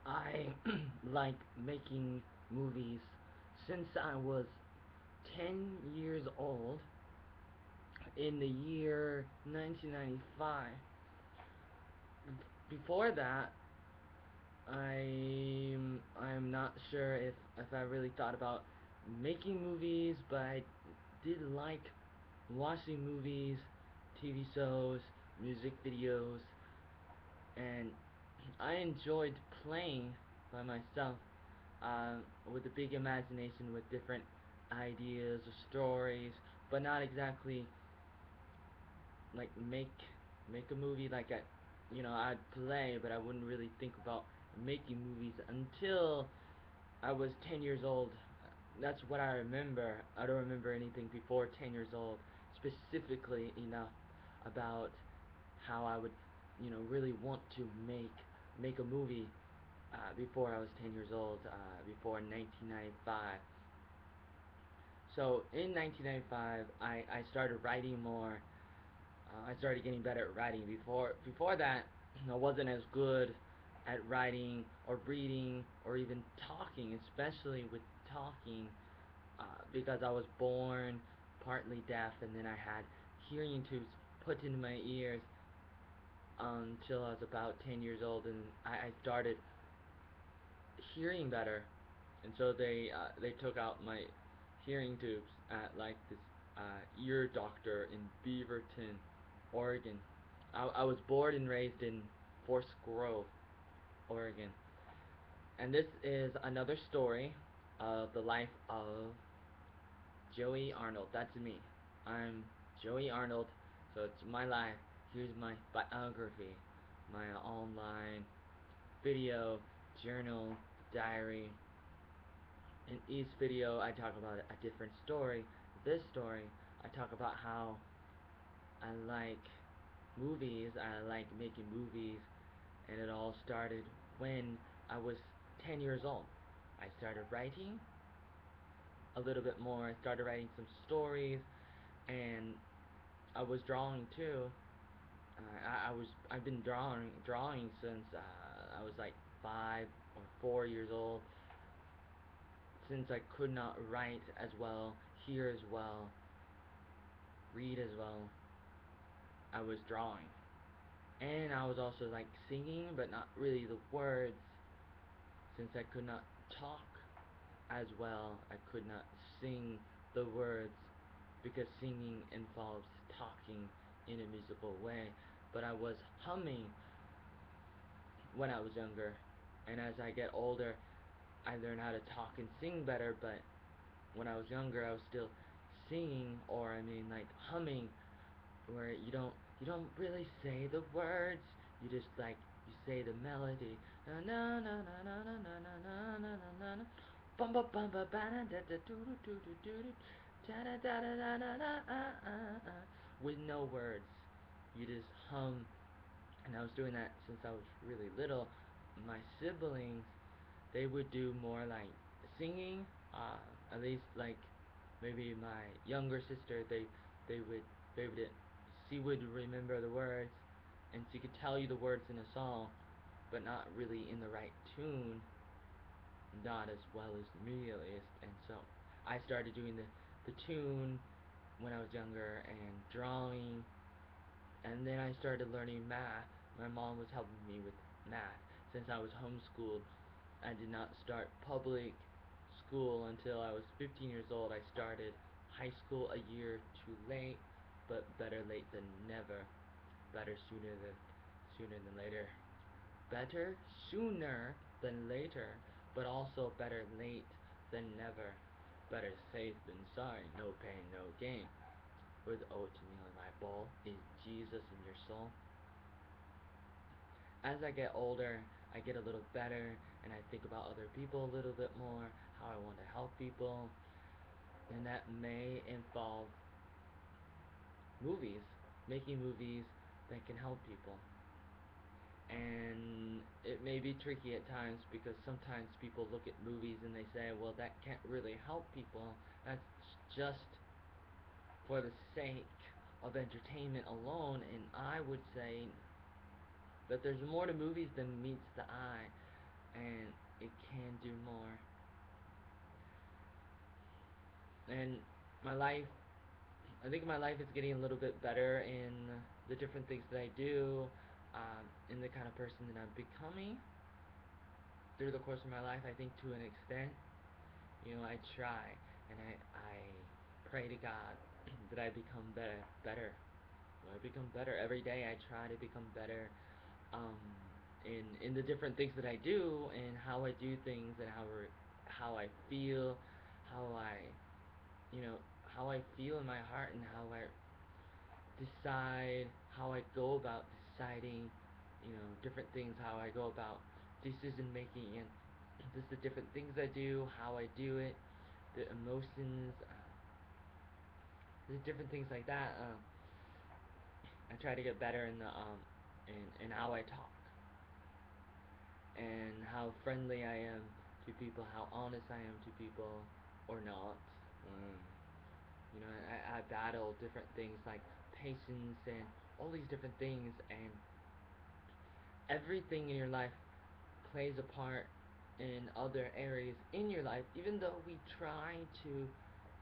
I like making movies since I was 10 years old in the year 1995. Before that, I'm not sure if I really thought about making movies, but I did like watching movies, TV shows, music videos, and I enjoyed playing by myself with a big imagination with different ideas or stories, but not exactly like make a movie like I'd play, but I wouldn't really think about making movies until I was 10 years old. That's what I remember. I don't remember anything before 10 years old specifically enough about how I would, really want to make a movie before I was 10 years old, before 1995. So in 1995, I started writing more. I started getting better at writing. Before that, I wasn't as good at writing or reading or even talking, especially with talking, because I was born partly deaf, and then I had hearing tubes put into my ears until I was about 10 years old, and I started hearing better, and so they took out my hearing tubes at like this ear doctor in Beaverton, Oregon. I was born and raised in Forest Grove, Oregon, and this is another story of the life of Joey Arnold. That's me. I'm Joey Arnold, so it's my life. Here's my biography, my online video, journal, diary. In each video, I talk about a different story. This story, I talk about how I like movies, I like making movies, and it all started when I was 10 years old. I started writing a little bit more. I started writing some stories, and I was drawing too. I've been drawing since I was like 5 or 4 years old. Since I could not write as well, hear as well, read as well, I was drawing. And I was also like singing, but not really the words. Since I could not talk as well, I could not sing the words because singing involves talking in a musical way. But I was humming when I was younger, and as I get older, I learned how to talk and sing better. But when I was younger, I was still singing, or I mean like humming, where you don't really say the words. You just like you say the melody. Na na na na na na na na na na na. Bum ba bum ba ba da da da doo doo doo doo doo. Da da da da da da da with no words. You just hum, and I was doing that since I was really little. My siblings, they would do more like singing. At least like maybe my younger sister, they would she would remember the words, and she could tell you the words in a song, but not really in the right tune, not as well as me at least. And so I started doing the tune when I was younger and drawing, and then I started learning math. My mom was helping me with math since I was homeschooled. I did not start public school until I was 15 years old. I started high school a year too late, but better late than never. Better sooner than later. Better sooner than later, but also better late than never. Better safe than sorry. No pain, no gain. With oatmeal in my bowl is Jesus in your soul. As I get older, I get a little better, and I think about other people a little bit more, how I want to help people, and that may involve movies, making movies that can help people. And it may be tricky at times because sometimes people look at movies and they say, well, that can't really help people. That's just for the sake of entertainment alone. And I would say that there's more to movies than meets the eye. and it can do more. And my life, I think my life is getting a little bit better in the different things that I do, in the kind of person that I'm becoming through the course of my life. I think to an extent, I try and I pray to God that I become better. I become better every day. I try to become better, um, in the different things that I do and how I do things and how I feel, how I you know how I feel in my heart and how I decide, how I go about deciding, different things, how I go about decision making, and just the different things I do, how I do it, the emotions, the different things like that. I try to get better in the in how I talk and how friendly I am to people, how honest I am to people, or not. Um, I battle different things like patience and all these different things, and everything in your life plays a part in other areas in your life, even though we try to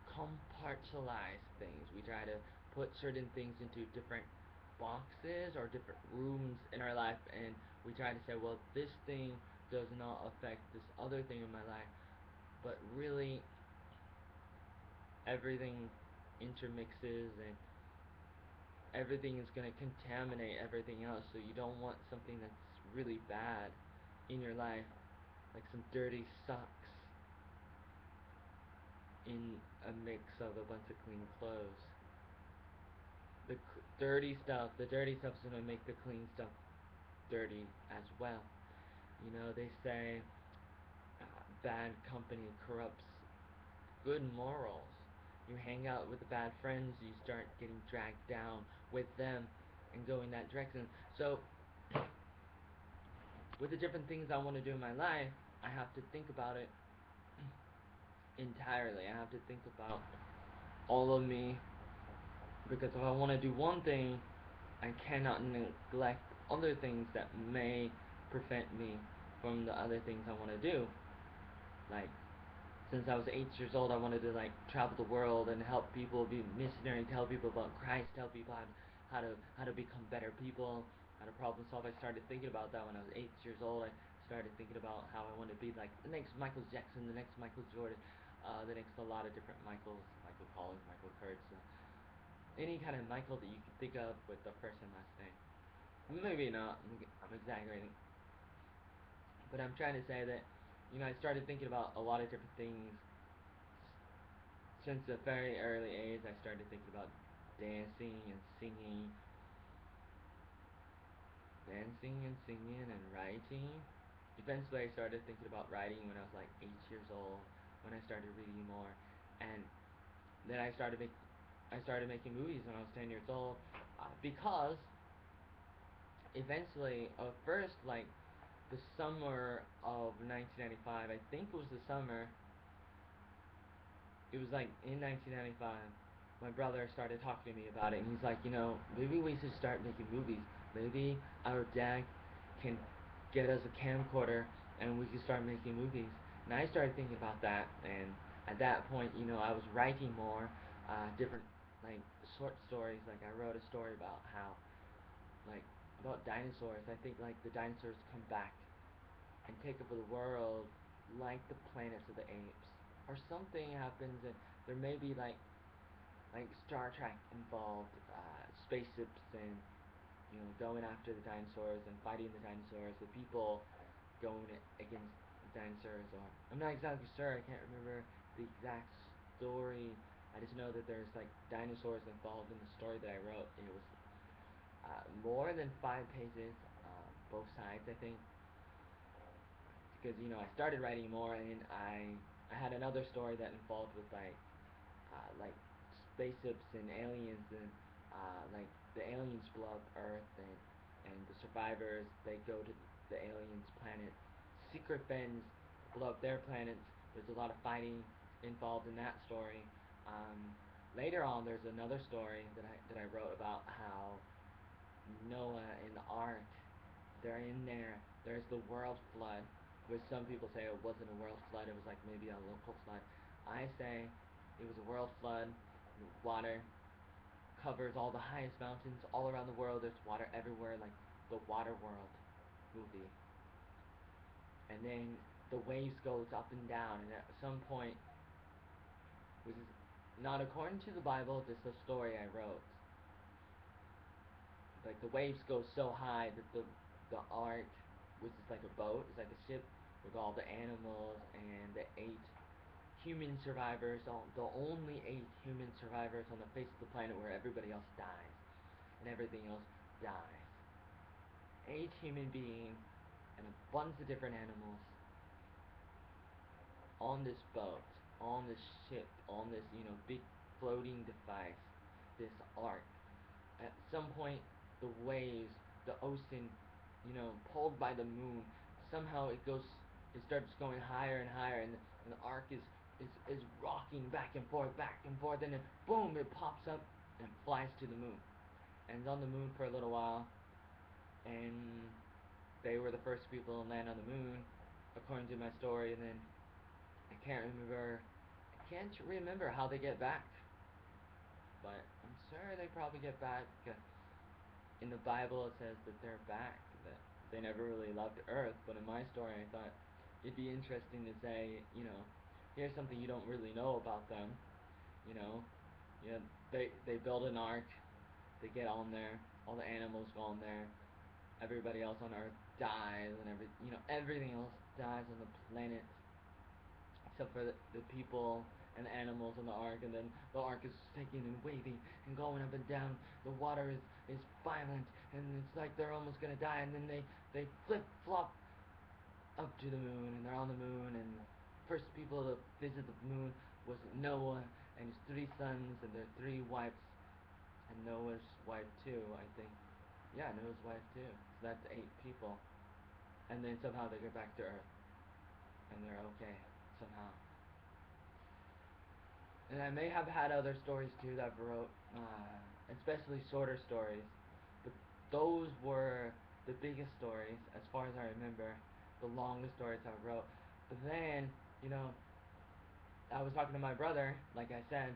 compartmentalize things. We try to put certain things into different boxes or different rooms in our life, and we try to say, well, this thing does not affect this other thing in my life. But really, everything intermixes, and everything is going to contaminate everything else. So you don't want something that's really bad in your life, like some dirty socks in a mix of a bunch of clean clothes. The dirty stuff's gonna make the clean stuff dirty as well. They say bad company corrupts good morals. You hang out with the bad friends, you start getting dragged down with them and going that direction. So, with the different things I want to do in my life, I have to think about it entirely. I have to think about all of me, because if I want to do one thing, I cannot neglect other things that may prevent me from the other things I want to do. Like, since I was 8 years old, I wanted to travel the world and help people, be missionary, tell people about Christ, tell people how to become better people, how to problem solve. I started thinking about that when I was 8 years old. I started thinking about how I want to be like the next Michael Jackson, the next Michael Jordan, the next a lot of different Michaels, Michael Collins, Michael Kurtz, any kind of Michael that you can think of with the first and last name. Maybe not. I'm exaggerating, but I'm trying to say that I started thinking about a lot of different things since a very early age. I started thinking about dancing and singing, and writing. Eventually, I started thinking about writing when I was like 8 years old, when I started reading more, and then I started making movies when I was 10 years old, because eventually, first, like the summer of 1995, I think it was the summer. It was like in 1995. My brother started talking to me about it, and he's like, maybe we should start making movies. Maybe our dad can get us a camcorder, and we could start making movies. And I started thinking about that, and at that point, I was writing more, different like short stories. Like I wrote a story about how, like, about dinosaurs. I think like the dinosaurs come back and take over the world, like the planets of the apes, or something happens, and there may be like Star Trek involved, spaceships, and going after the dinosaurs and fighting the dinosaurs, the people going against the dinosaurs. Or I'm not exactly sure. I can't remember the exact story. I just know that there's like dinosaurs involved in the story that I wrote. It was more than 5 pages, both sides, I think, because I started writing more, and I had another story that involved with like spaceships and aliens, and like the aliens blow up Earth, and the survivors, they go to the aliens' planet, secret bends, blow up their planets. There's a lot of fighting involved in that story. Um, Later on, there's another story that I wrote about how Noah and the ark, they're in there. There's the world flood, which some people say it wasn't a world flood, it was like maybe a local flood. I say it was a world flood. Water covers all the highest mountains all around the world. There's water everywhere, like the Water World movie. And then the waves goes up and down, and at some point, which is not according to the Bible, this is a story I wrote. Like the waves go so high that the ark, which is like a boat, it's like a ship with all the animals and the 8 human survivors, the only 8 human survivors on the face of the planet where everybody else dies and everything else dies. 8 human beings and a bunch of different animals on this boat, on this ship, on this big floating device, this ark. At some point, the waves, the ocean, pulled by the moon, somehow it starts going higher and higher, and the ark is rocking back and forth, and then boom, it pops up and flies to the moon, and it's on the moon for a little while, and they were the first people to land on the moon, according to my story, and then I can't remember how they get back, but I'm sure they probably get back. In the Bible, it says that they're back, that they never really left Earth. But in my story, I thought it'd be interesting to say, here's something you don't really know about them. You know, they build an ark, they get on there, all the animals go on there, everybody else on Earth dies, and everything else dies on the planet except for the people and the animals on the ark, and then the ark is shaking and waving and going up and down. The water is violent, and it's like they're almost gonna die, and then they flip flop up to the moon, and they're on the moon, and first people to visit the moon was Noah and his 3 sons and their 3 wives, and Noah's wife too, I think. Yeah, Noah's wife too. So that's 8 people, and then somehow they get back to Earth, and they're okay somehow. And I may have had other stories too that I wrote, especially shorter stories, but those were the biggest stories as far as I remember, the longest stories I wrote. But then, I was talking to my brother, like I said,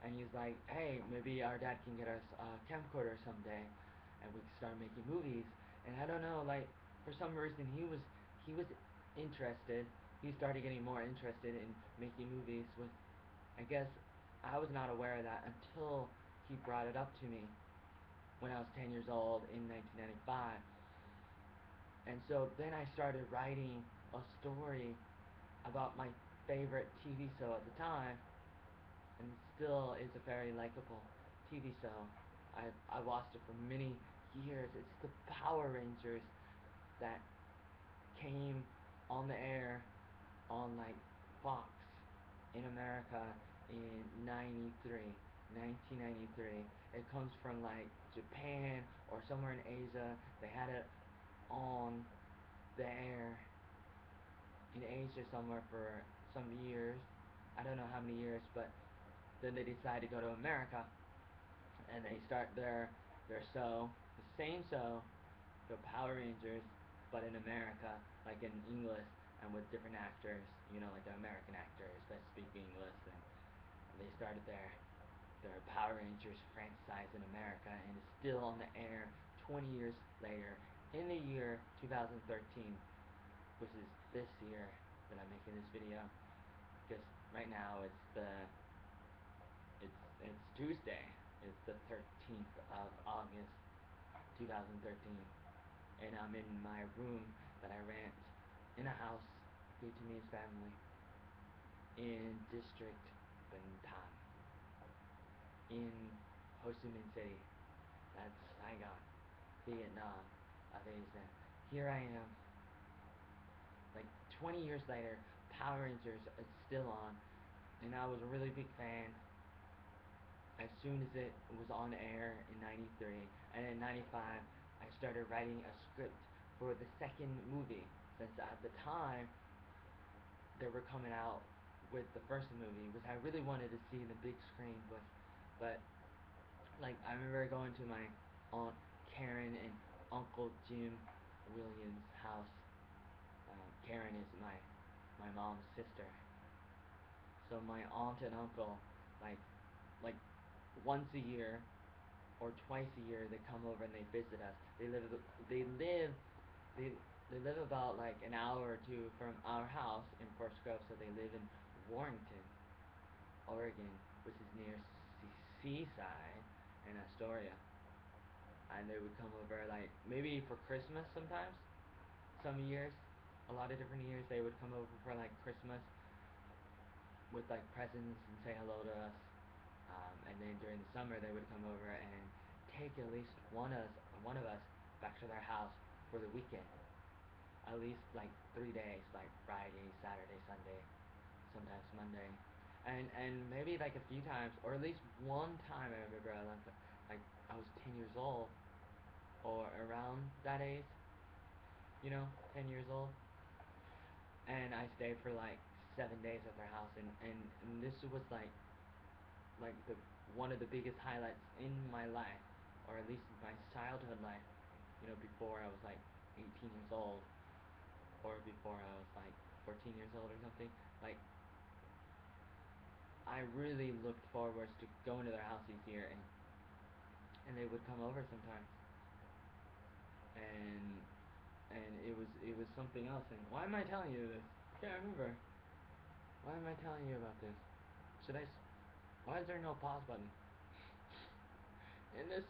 and he's like, hey, maybe our dad can get us a camcorder someday, and we can start making movies. And I don't know, like, for some reason he was interested. He started getting more interested in making movies with, I guess I was not aware of that until he brought it up to me when I was 10 years old in 1995. And so then I started writing a story about my favorite TV show at the time, and still is a very likable TV show. I watched it for many years. It's the Power Rangers that came on the air on like Fox in America in 1993. It comes from like Japan or somewhere in Asia. They had it on the air in Asia somewhere for some years. I don't know how many years, but then they decided to go to America, and they start their show, the same show, the Power Rangers, but in America, like in English, and with different actors, like the American actors that speak English, and they started their Power Rangers franchise in America, and it's still on the air 20 years later, in the year 2013, which is this year that I'm making this video, because right now it's Tuesday, it's the 13th of August 2013, and I'm in my room that I rent in a house due to me and his family in District Bentan in Ho Chi Minh City. That's Saigon, Vietnam of Asia. Here I am, like 20 years later. Power Rangers is still on, and I was a really big fan as soon as it was on air in 93, and in 95 I started writing a script for the second movie, since at the time they were coming out with the first movie, which I really wanted to see in the big screen, but like I remember going to my Aunt Karen and Uncle Jim Williams' house. Karen parent is my mom's sister. So my aunt and uncle, like like once a year or twice a year, they come over and they visit us. They live they they live about like an hour or two from our house in Forest Grove, so they live in Warrington, Oregon, which is near Seaside in Astoria. And they would come over like maybe for Christmas sometimes. Some years, a lot of different years, they would come over for like Christmas with like presents and say hello to us. And then during the summer, they would come over and take at least one of us back to their house for the weekend. At least like 3 days, like Friday, Saturday, Sunday, sometimes Monday, and maybe like a few times, or at least one time I remember I left, like I was 10 years old, or around that age, 10 years old, and I stayed for like 7 days at their house, and this was like the one of the biggest highlights in my life, or at least my childhood life, before I was like 18 years old, or before I was like 14 years old or something. Like, I really looked forward to going to their house each year, and they would come over sometimes, and it was something else. And why am I telling you this? I can't remember. Why am I telling you about this? Should I? Why is there no pause button in this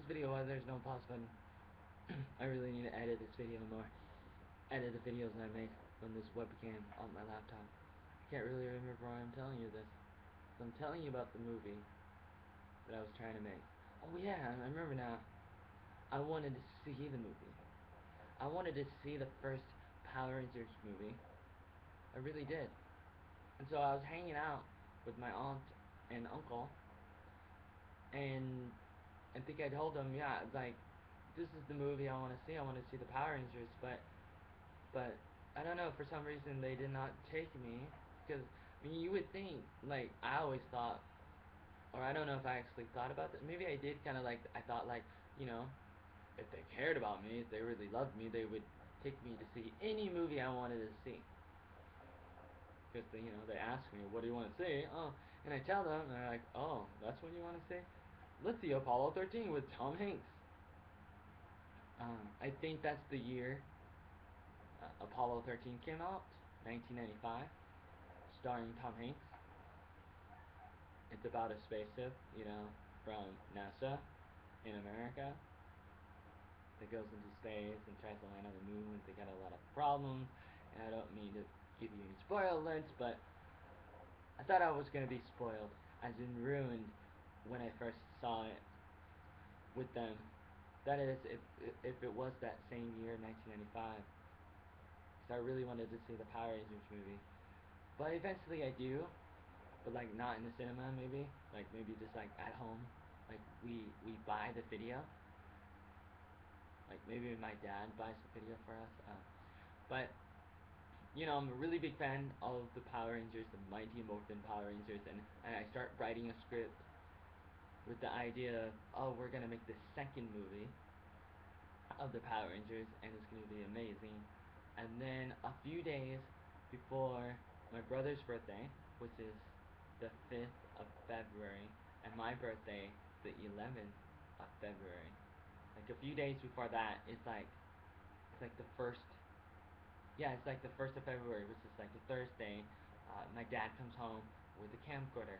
video? Why there's no pause button? I really need to edit this video more. Edit the videos I make on this webcam on my laptop. I can't really remember why I'm telling you this. So I'm telling you about the movie that I was trying to make. Oh yeah, I remember now. I wanted to see the movie. I wanted to see the first Power Rangers movie. I really did. And so I was hanging out with my aunt and uncle, and I think I told them, yeah, like, this is the movie I want to see. I want to see the Power Rangers, but I don't know, for some reason they did not take me, because I mean, you would think, like, I always thought, or I don't know if I actually thought about that. Maybe I did kind of, like, I thought, like, if they cared about me, if they really loved me, they would take me to see any movie I wanted to see. Because they ask me, what do you want to see? Oh, and I tell them, and they're like, oh, that's what you want to see? Let's see Apollo 13 with Tom Hanks. I think that's the year Apollo 13 came out, 1995, starring Tom Hanks. It's about a spaceship, from NASA in America that goes into space and tries to land on the moon. They got a lot of problems, and I don't mean to give you any spoiler alerts, but I thought I was going to be spoiled, as in ruined, when I first saw it with them. That is, if it was that same year, 1995, because I really wanted to see the Power Rangers movie. But eventually I do, but like not in the cinema, maybe, like maybe just like at home, like we buy the video, like maybe my dad buys the video for us. But I'm a really big fan of the Power Rangers, the Mighty Morphin Power Rangers, and I start writing a script with the idea of, oh, we're gonna make the second movie of the Power Rangers, and it's gonna be amazing. And then a few days before my brother's birthday, which is the 5th of February, and my birthday, the 11th of February. Like a few days before that, it's like the first. Yeah, it's like the 1st of February, which is like a Thursday. My dad comes home with a camcorder,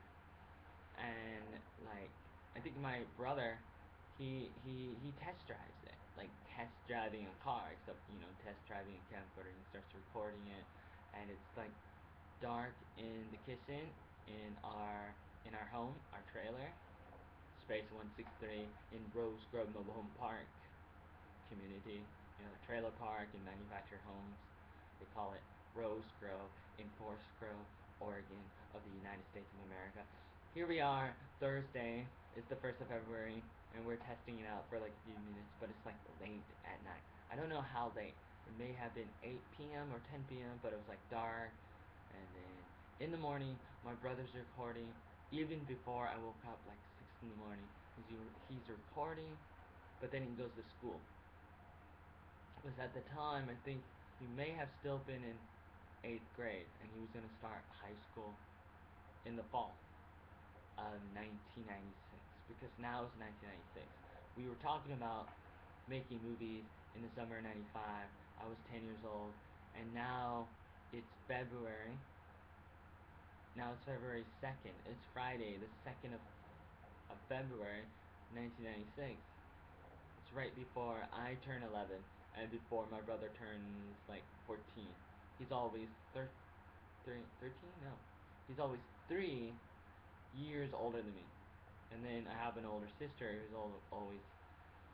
and like I think my brother, he test drives it, like test driving a car, except test driving a camcorder, and starts recording it, and it's like dark in the kitchen in our home, our trailer, Space 163 in Rose Grove Mobile Home Park community, trailer park and manufactured homes. They call it Rose Grove in Forest Grove, Oregon of the United States of America. Here we are, Thursday. It's the 1st of February, and we're testing it out for like a few minutes, but it's like late at night. I don't know how late. It may have been 8 p.m. or 10 p.m., but it was like dark. And then in the morning, my brother's recording, even before I woke up, like 6 in the morning. He's recording, but then he goes to school. Because at the time, I think he may have still been in 8th grade, and he was going to start high school in the fall of 1996, because now it's 1996. We were talking about making movies in the summer of 95. I was 10 years old, and now it's February. Now it's February 2nd. It's Friday, the 2nd of February, 1996. It's right before I turn 11, and before my brother turns like 14. He's always 13? No. He's always 3 years older than me. And then I have an older sister who's always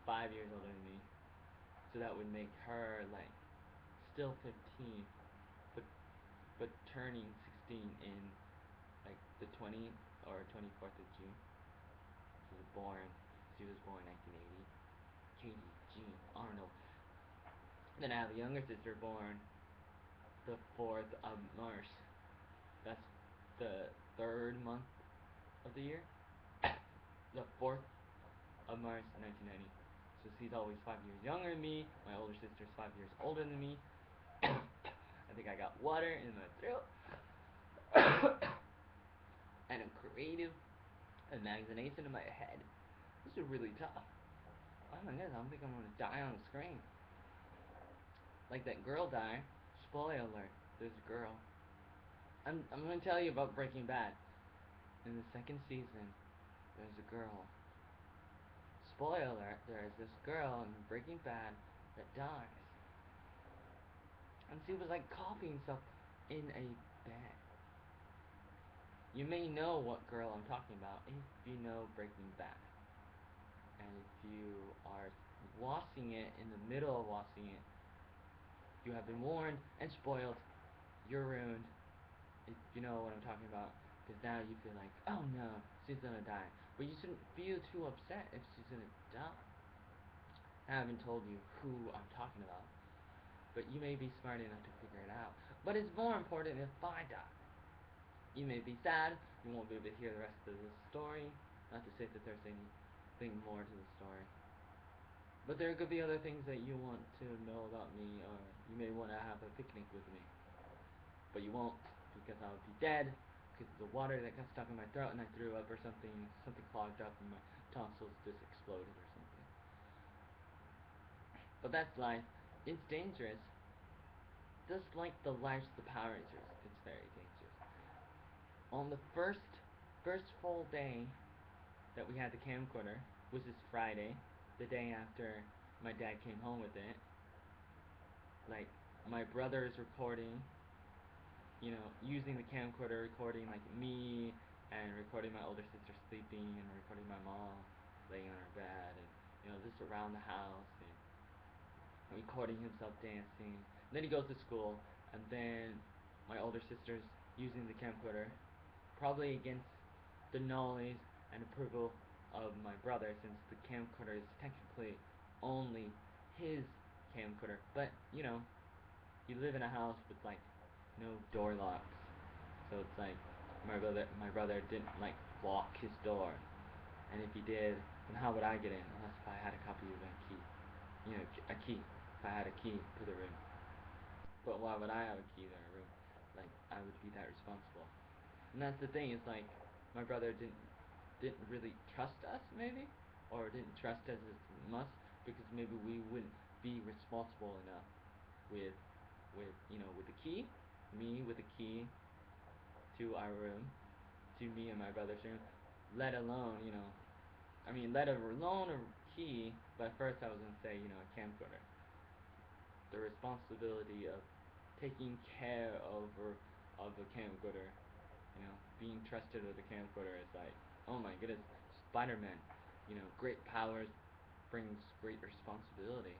5 years older than me. So that would make her like still 15, but turning 16 in like the 20th or 24th of June. She was born 1980. Katie Jean Arnold. Then I have a younger sister born the 4th of March. That's the 3rd month of the year. The 4th of March 1990. So she's always 5 years younger than me. My older sister's 5 years older than me. I think I got water in my throat. And a creative imagination in my head. This is really tough. Oh my goodness, I think I'm gonna die on the screen. Like that girl died. Spoiler alert, there's a girl. I'm gonna tell you about Breaking Bad. In the 2nd season, there's a girl. Spoiler alert, there's this girl in Breaking Bad that dies. And she was like copying stuff in a bed. You may know what girl I'm talking about if you know Breaking Bad. And if you are watching it, in the middle of watching it, you have been warned and spoiled. You're ruined. If you know what I'm talking about. Because now you feel like, oh no, she's gonna die. But you shouldn't feel too upset if she's gonna die. I haven't told you who I'm talking about. But you may be smart enough to figure it out. But it's more important if I die. You may be sad, you won't be able to hear the rest of the story. Not to say that there's anything more to the story. But there could be other things that you want to know about me, or you may want to have a picnic with me. But you won't, because I would be dead, because of the water that got stuck in my throat and I threw up or something clogged up and my tonsils just exploded or something. But that's life. It's dangerous. Just like the lives of the Power Rangers, it's very dangerous. On the first full day that we had the camcorder, which is Friday, the day after my dad came home with it, like, my brother is recording, using the camcorder, recording, like, me, and recording my older sister sleeping, and recording my mom laying on her bed, and, just around the house, and recording himself dancing. And then he goes to school, and then my older sister's using the camcorder, probably against the knowledge and approval of my brother, since the camcorder is technically only his camcorder. But, you live in a house with, like, no door locks. So it's like, my brother didn't, like, lock his door. And if he did, then how would I get in? Unless if I had a copy of a key. A key. If I had a key to the room. But why would I have a key to a room? Like, I would be that responsible. And that's the thing, it's like, my brother didn't really trust us, maybe? Or didn't trust us as much, because maybe we wouldn't be responsible enough with the key, me with the key to our room, to me and my brother's room, let alone a key, but first I was going to say, a camcorder. The responsibility of taking care of the camcorder, being trusted with the camcorder is like, oh my goodness, Spider-Man, great powers brings great responsibility.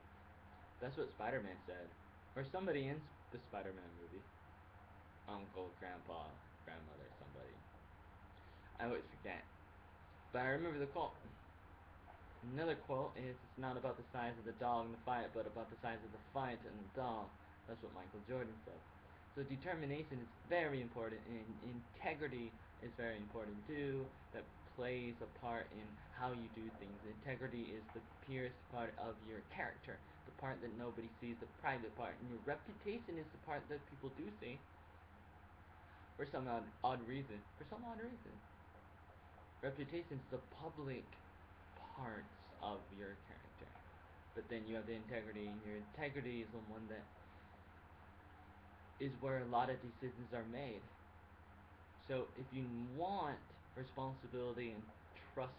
That's what Spider-Man said. Or somebody in the Spider-Man movie. Uncle, grandpa, grandmother, somebody. I always forget. But I remember the quote. Another quote is, it's not about the size of the dog in the fight, but about the size of the fight and the dog. That's what Michael Jordan said. So determination is very important, and integrity is very important too. That plays a part in how you do things. Integrity is the purest part of your character, the part that nobody sees, the private part, and your reputation is the part that people do see for some odd reason. For some odd reason, reputation is the public parts of your character. But then you have the integrity, and your integrity is the one that is where a lot of decisions are made. So if you want responsibility and trust,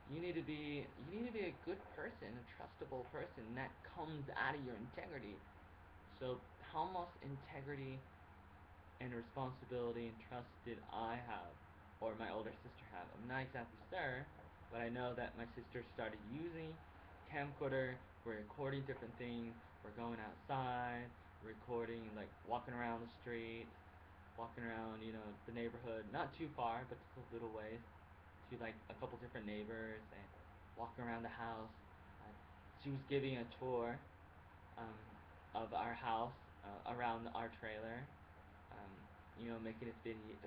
you need to be a good person, a trustable person, and that comes out of your integrity. So how much integrity and responsibility and trust did I have, or my older sister have? I'm not exactly sure, but I know that my sister started using camcorder. We're recording different things. We're going outside, recording, like walking around the street, walking around, the neighborhood, not too far, but just a little ways, to like a couple different neighbors, and walking around the house. Uh, she was giving a tour um, of our house, around our trailer, um, making a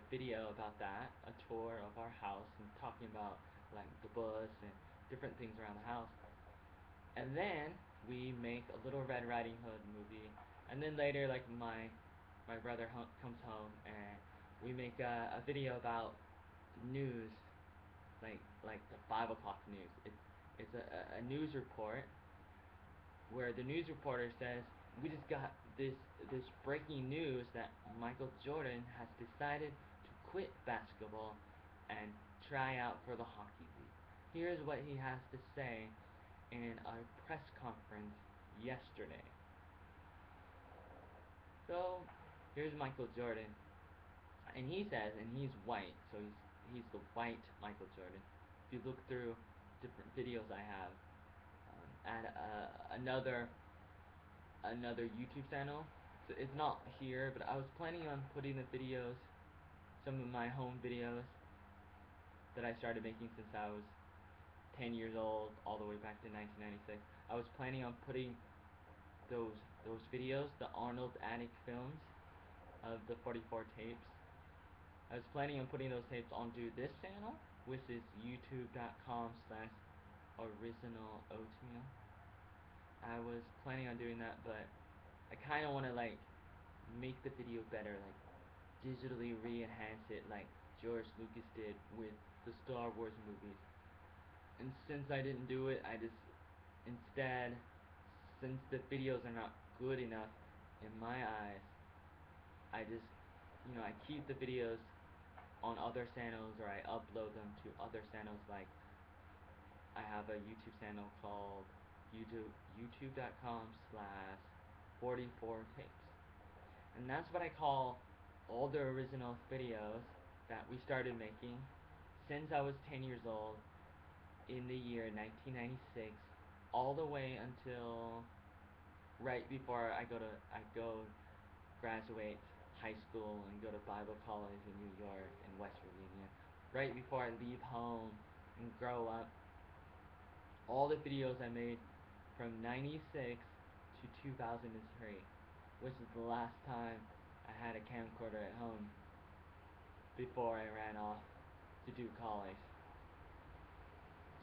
video about that, a tour of our house, and talking about like the bus and different things around the house. And then we make a little Red Riding Hood movie, and then later, like my brother comes home, and we make a video about news, like the 5 o'clock news. It's a news report where the news reporter says, we just got this breaking news that Michael Jordan has decided to quit basketball and try out for the hockey league. Here's what he has to say in a press conference yesterday. So here's Michael Jordan, and he says, and he's white, so he's the white Michael Jordan. If you look through different videos I have, at another YouTube channel. So it's not here, but I was planning on putting the videos, some of my home videos that I started making since I was 10 years old, all the way back to 1996. I was planning on putting those videos, the Arnold Attic films of the 44 tapes. I was planning on putting those tapes onto this channel, which is youtube.com/original oatmeal. I was planning on doing that, but I kind of want to like make the video better, like digitally re-enhance it like George Lucas did with the Star Wars movies. And since I didn't do it, I just instead, since the videos are not good enough in my eyes, I just, I keep the videos on other channels, or I upload them to other channels. Like I have a YouTube channel called youtube.com/44tapes, and that's what I call all the original videos that we started making since I was 10 years old in the year 1996, all the way until right before I go graduate high school and go to Bible college in New York and West Virginia. Right before I leave home and grow up, all the videos I made from 96 to 2003, which is the last time I had a camcorder at home before I ran off to do college.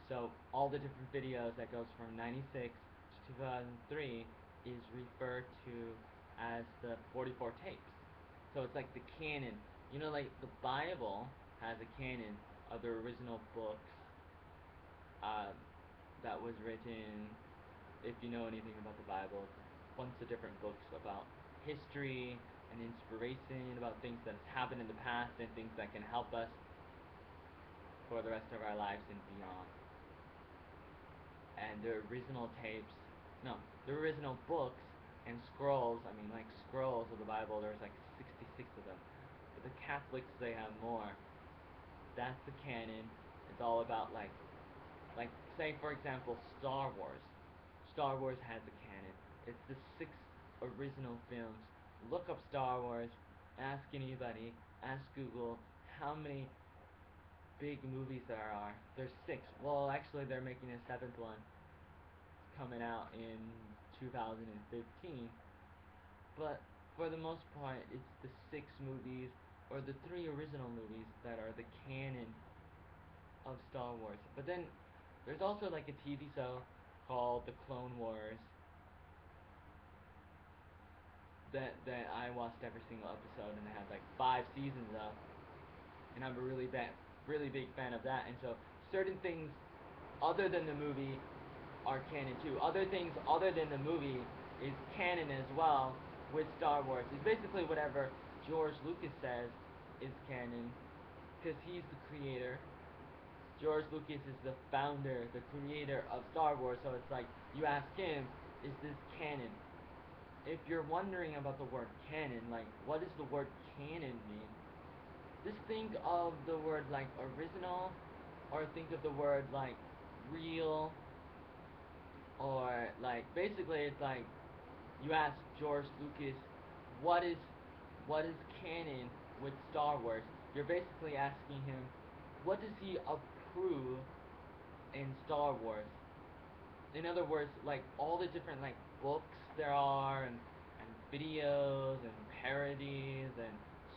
So all the different videos that goes from 96 to 2003 is referred to as the 44 tapes. So it's like the canon. Like the Bible has a canon of the original books that was written. If you know anything about the Bible, it's a bunch of different books about history and inspiration, about things that have happened in the past and things that can help us for the rest of our lives and beyond. And the original tapes, no, the original books and scrolls, like scrolls of the Bible, there's like 66 of them. But the Catholics, they have more. That's the canon. It's all about like say for example, Star Wars. Star Wars has a canon. It's the 6 original films. Look up Star Wars, ask anybody, ask Google how many big movies there are. There's 6. Well, actually they're making a 7th one. It's coming out in 2015. But for the most part, it's the 6 movies, or the 3 original movies, that are the canon of Star Wars. But then there's also like a TV show called The Clone Wars, that I watched every single episode, and they had like 5 seasons of, and I'm a really big fan of that. And so certain things other than the movie are canon too. Other things other than the movie is canon as well with Star Wars. It's basically whatever George Lucas says is canon, because he's the creator. George Lucas is the founder, the creator of Star Wars, so it's like you ask him, is this canon? If you're wondering about the word canon, like what does the word canon mean? Just think of the word like original, or think of the word like real, or like basically it's like you ask George Lucas, what is what is canon with Star Wars? You're basically asking him, what does he approve in Star Wars? In other words, like all the different like books there are, and videos and parodies and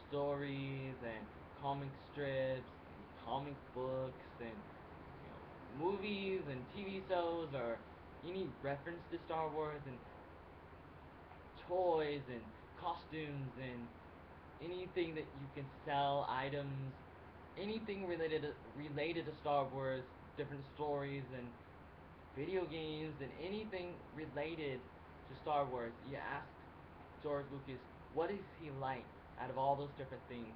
stories and comic strips and comic books and movies and TV shows, or any reference to Star Wars, and toys and costumes and anything that you can sell, items, anything related to Star Wars, different stories and video games and anything related to Star Wars. You ask George Lucas, what is he like out of all those different things?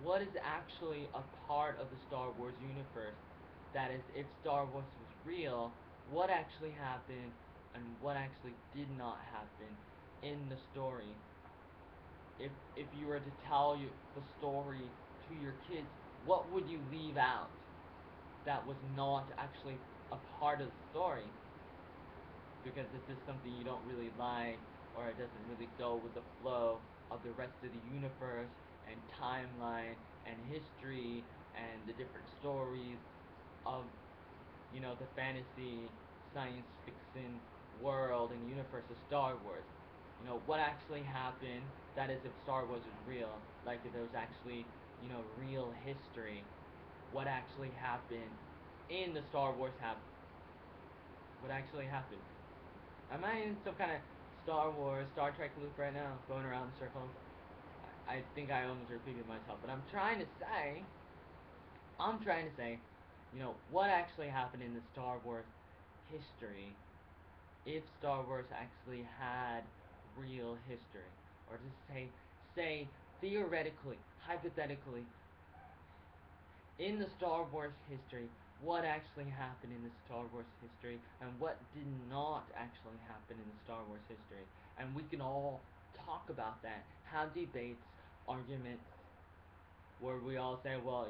What is actually a part of the Star Wars universe? That is, if Star Wars was real, what actually happened and what actually did not happen in the story? If you were to tell you the story to your kids, what would you leave out that was not actually a part of the story? Because this is something you don't really like, or it doesn't really go with the flow of the rest of the universe and timeline and history and the different stories of, the fantasy, science fiction world and universe of Star Wars. What actually happened, that is if Star Wars was real, like if there was actually, real history, what actually happened in the Star Wars what actually happened. Am I in some kind of Star Wars, Star Trek loop right now, going around in circles? I think I almost repeated myself, but I'm trying to say, what actually happened in the Star Wars history, if Star Wars actually had real history, or to say theoretically, hypothetically, in the Star Wars history, what actually happened in the Star Wars history, and what did not actually happen in the Star Wars history. And we can all talk about that, have debates, arguments, where we all say, well,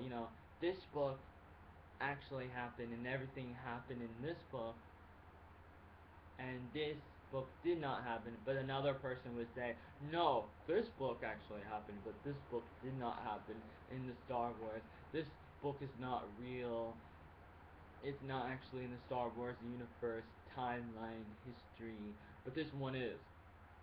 this book actually happened, and everything happened in this book, and this book did not happen, but another person would say, no, this book actually happened, but this book did not happen in the Star Wars. This book is not real. It's not actually in the Star Wars universe, timeline, history, but this one is.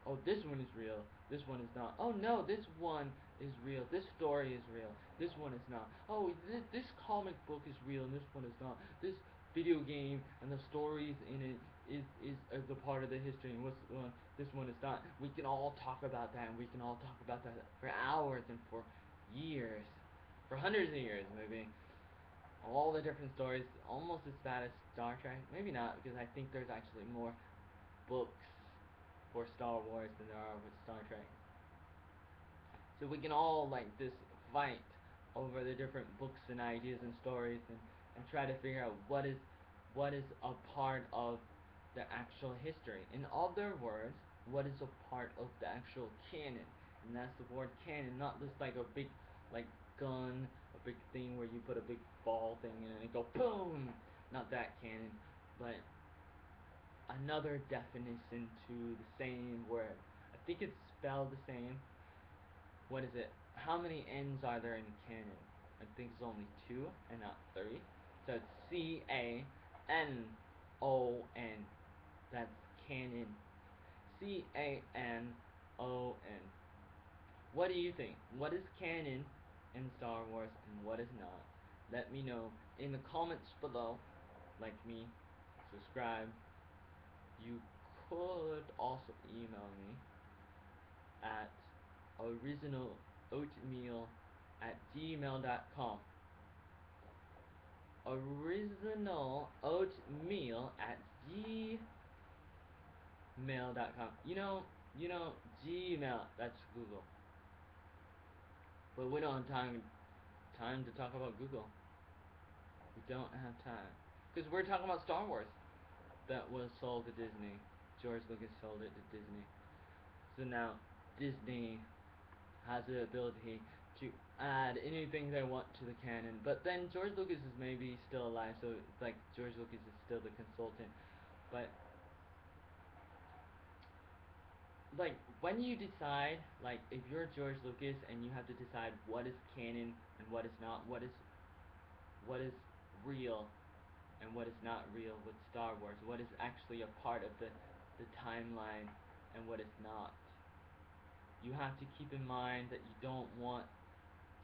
Oh, this one is real. This one is not. Oh no, this one is real. This story is real. This one is not. Oh, this comic book is real and this one is not. This video game and the stories in it is a part of the history, and this one is not. We can all talk about that, and we can all talk about that for hours and for years, for hundreds of years maybe. All the different stories, almost as bad as Star Trek. Maybe not, because I think there's actually more books for Star Wars than there are with Star Trek. So we can all like this fight over the different books and ideas and stories, and try to figure out what is a part of the actual history. In other words, what is a part of the actual canon? And that's the word canon, not just like a big like gun, a big thing where you put a big ball thing in and it go boom. Not that canon, but another definition to the same word. I think it's spelled the same. What is it? How many N's are there in canon? I think it's only 2 and not 3. So it's CANON. That's canon. CANON. What do you think? What is canon in Star Wars and what is not? Let me know in the comments below. Like me, subscribe. You could also email me originaloatmeal@gmail.com. Originaloatmeal@gmail.com. You know, Gmail, that's Google. But we don't have time to talk about Google. We don't have time. Because we're talking about Star Wars. That was sold to Disney. George Lucas sold it to Disney. So now Disney has the ability to add anything they want to the canon. But then George Lucas is maybe still alive, so it's like George Lucas is still the consultant. But like when you decide, like if you're George Lucas and you have to decide what is canon and what is not, what is real and what is not real with Star Wars, what is actually a part of the timeline and what is not. You have to keep in mind that you don't want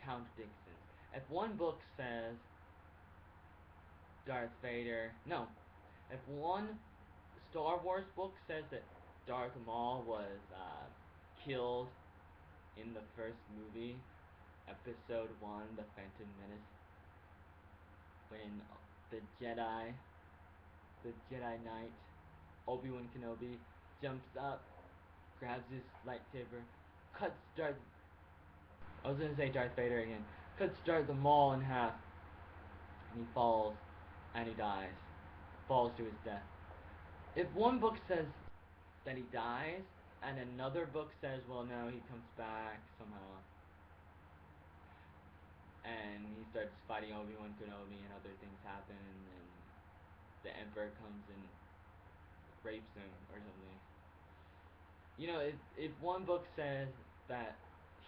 contradictions. If one book says Darth Vader, no, if one Star Wars book says that Darth Maul was killed in the first movie, Episode 1, The Phantom Menace, when the Jedi, the Jedi Knight, Obi-Wan Kenobi, jumps up, grabs his lightsaber, cuts Darth... I was gonna say Darth Vader again. Cuts Darth Maul in half, and he falls, and he dies. Falls to his death. If one book says that he dies, and another book says, well, no, he comes back somehow, and he starts fighting Obi-Wan Kenobi, and other things happen, and the Emperor comes and rapes him or something. You know, if one book says that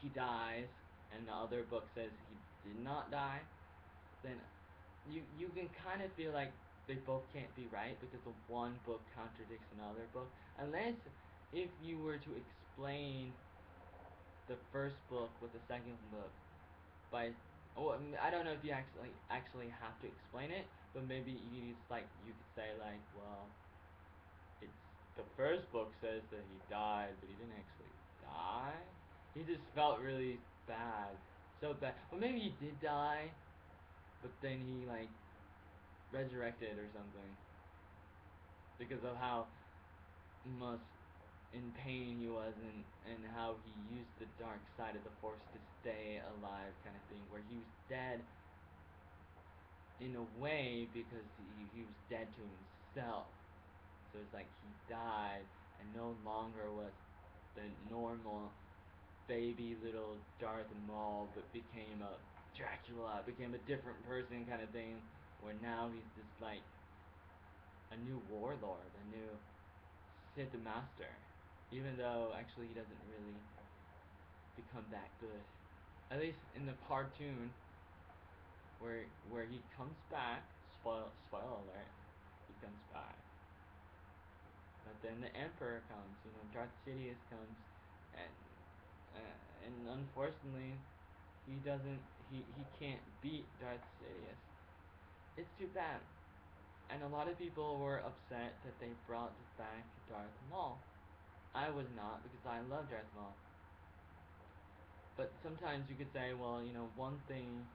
he dies, and the other book says he did not die, then you can kind of feel like they both can't be right because the one book contradicts another book, unless if you were to explain the first book with the second book by... Oh, I don't know if you actually have to explain it, but maybe you could say like, well, it's the first book says that he died, but he didn't actually die. He just felt really bad, so bad. Or maybe he did die, but then he like resurrected or something because of how much in pain he was, and how he used the dark side of the force to stay alive, kind of thing, where he was dead in a way because he was dead to himself. So it's like he died and no longer was the normal baby little Darth Maul, but became a Dracula, became a different person kind of thing, where now he's just like a new warlord, a new Sith Master, even though actually he doesn't really become that good. At least in the cartoon, where he comes back, spoil alert, he comes back. But then the Emperor comes, Darth Sidious comes, and unfortunately, he can't beat Darth Sidious. It's too bad. And a lot of people were upset that they brought back Darth Maul. I was not, because I love Darth Maul. But sometimes you could say, well, one thing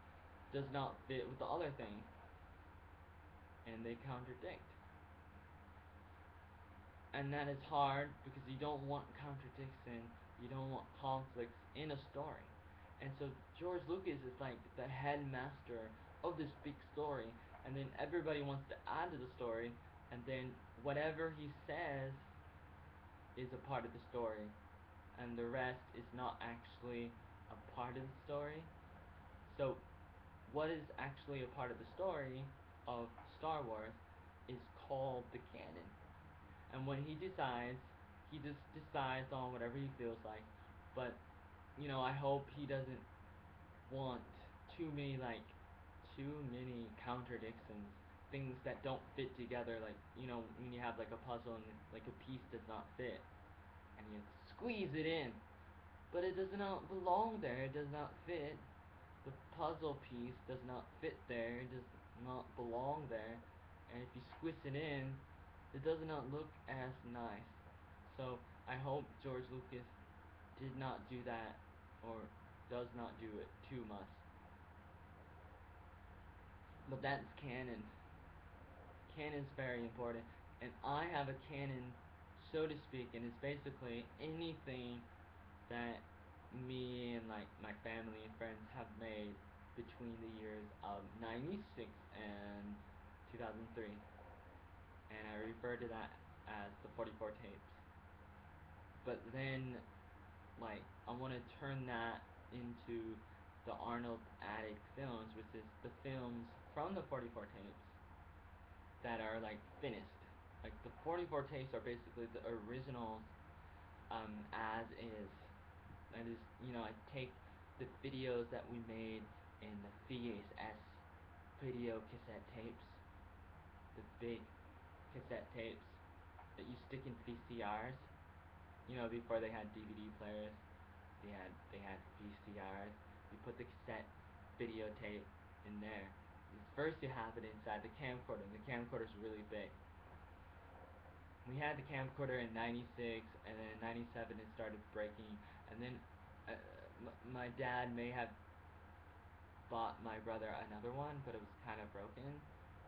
does not fit with the other thing, and they contradict. And that is hard because you don't want contradiction, you don't want conflicts in a story. And so George Lucas is like the headmaster of this big story, and then everybody wants to add to the story, and then whatever he says is a part of the story, and the rest is not actually a part of the story. So what is actually a part of the story of Star Wars is called the canon. And when he decides, he just decides on whatever he feels like. But, I hope he doesn't want too many contradictions, things that don't fit together, like, when you have like a puzzle and like a piece does not fit, and you squeeze it in, but it does not belong there, it does not fit. The puzzle piece does not fit there, it does not belong there, and if you squish it in, it does not look as nice. So I hope George Lucas did not do that or does not do it too much. But that's canon. Canon's very important, and I have a canon, so to speak, and it's basically anything that me and like my family and friends have made between the years of '96 and 2003, and I refer to that as the 44 tapes. But then, like, I want to turn that into the Arnold Attic films, which is the films from the 44 tapes that are like finished. Like the 44 tapes are basically the originals, as is. That is, I take the videos that we made in the VHS video cassette tapes, the big cassette tapes that you stick in VCRs. Before they had DVD players, they had VCRs. You put the cassette videotape in there. First, you have it inside the camcorder. And the camcorder's really big. We had the camcorder in '96, and then in '97 it started breaking. And then my dad may have bought my brother another one, but it was kind of broken,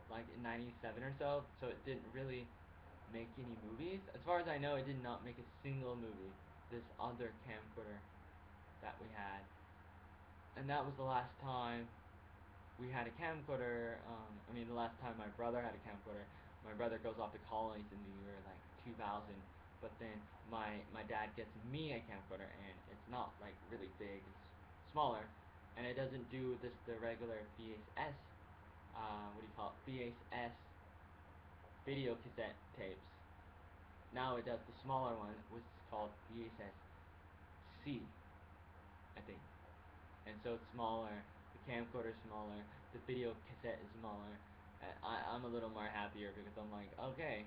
like in '97 or so. So it didn't really make any movies. As far as I know, it did not make a single movie. This other camcorder that we had, and that was the last time we had a camcorder. The last time my brother had a camcorder. My brother goes off to college in the year like 2000, but then my dad gets me a camcorder, and it's not like really big. It's smaller, and it doesn't do the regular VHS. What do you call it? VHS video cassette tapes. Now it does the smaller one, which is called VHS C, I think. And so it's smaller. The camcorder is smaller. The video cassette is smaller. I'm a little more happier because I'm like, okay,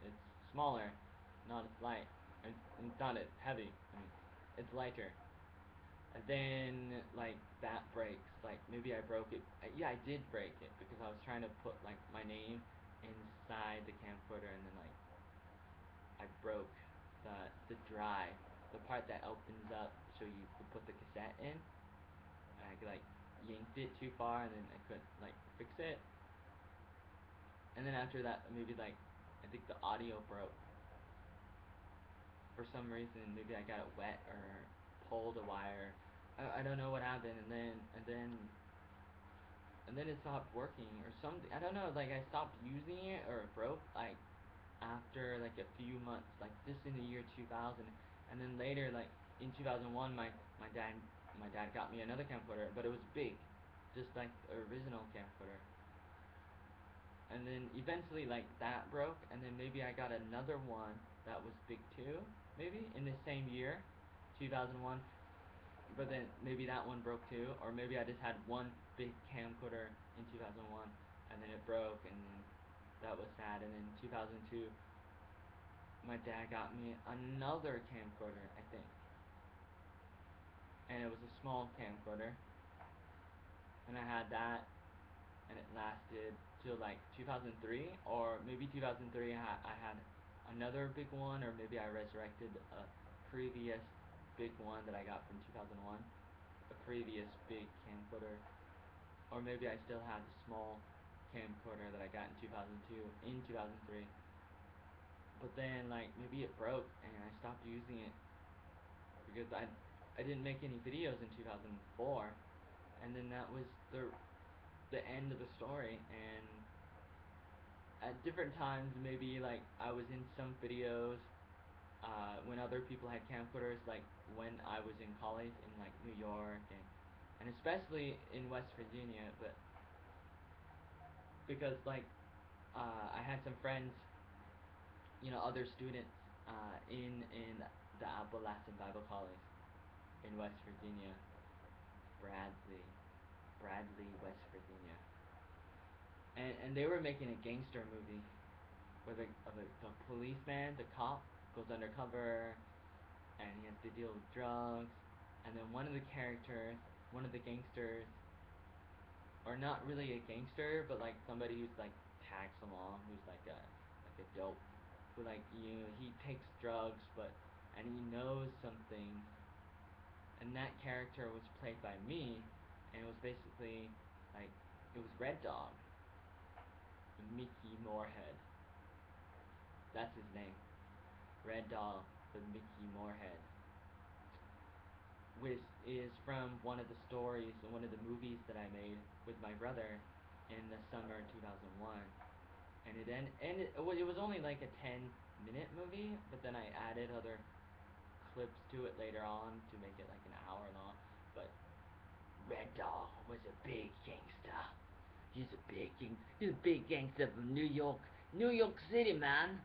it's smaller, not as light. It's not as heavy. It's lighter. And then like that breaks. Like maybe I broke it. Yeah, I did break it because I was trying to put like my name inside the camcorder, and then like I broke the drive, the part that opens up so you could put the cassette in. And I like yanked it too far, and then I couldn't like fix it. And then after that, maybe like I think the audio broke for some reason. Maybe I got it wet or pulled a wire. I don't know what happened, and then it stopped working or something. I don't know. Like I stopped using it or it broke like after like a few months, like this in the year 2000, and then later like in 2001, my dad got me another camcorder, but it was big, just like the original camcorder. And then eventually like that broke, and then maybe I got another one that was big too, maybe in the same year, 2001. But then maybe that one broke too, or maybe I just had one big camcorder in 2001, and then it broke, and then that was sad. And then 2002, my dad got me another camcorder, I think, and it was a small camcorder, and I had that, and it lasted till like 2003, or maybe 2003 I had another big one, or maybe I resurrected a previous big one that I got from 2001, a previous big camcorder, or maybe I still had the small camcorder that I got in 2002 in 2003. But then like maybe it broke and I stopped using it because I didn't make any videos in 2004, and then that was the end of the story. And at different times, maybe like I was in some videos when other people had camcorders, like when I was in college in like New York, and especially in West Virginia, but because like I had some friends, other students in the Appalachian Bible College in West Virginia, Bradley, West Virginia, and they were making a gangster movie where the policeman, the cop, goes undercover, and he has to deal with drugs, and then one of the characters, one of the gangsters, or not really a gangster, but like somebody who's like tags along, who's like a dope, who like he takes drugs, and he knows something, and and that character was played by me, and it was basically like it was Red Dog, Mickey Moorhead. That's his name, Red Dog, the Mickey Moorhead, which is from one of the stories, one of the movies that I made with my brother in the summer 2001. And it was only like a 10-minute movie, but then I added other clips to it later on to make it like an hour long. But Red Dog was a big gangster. He's a big gangster from New York City, man.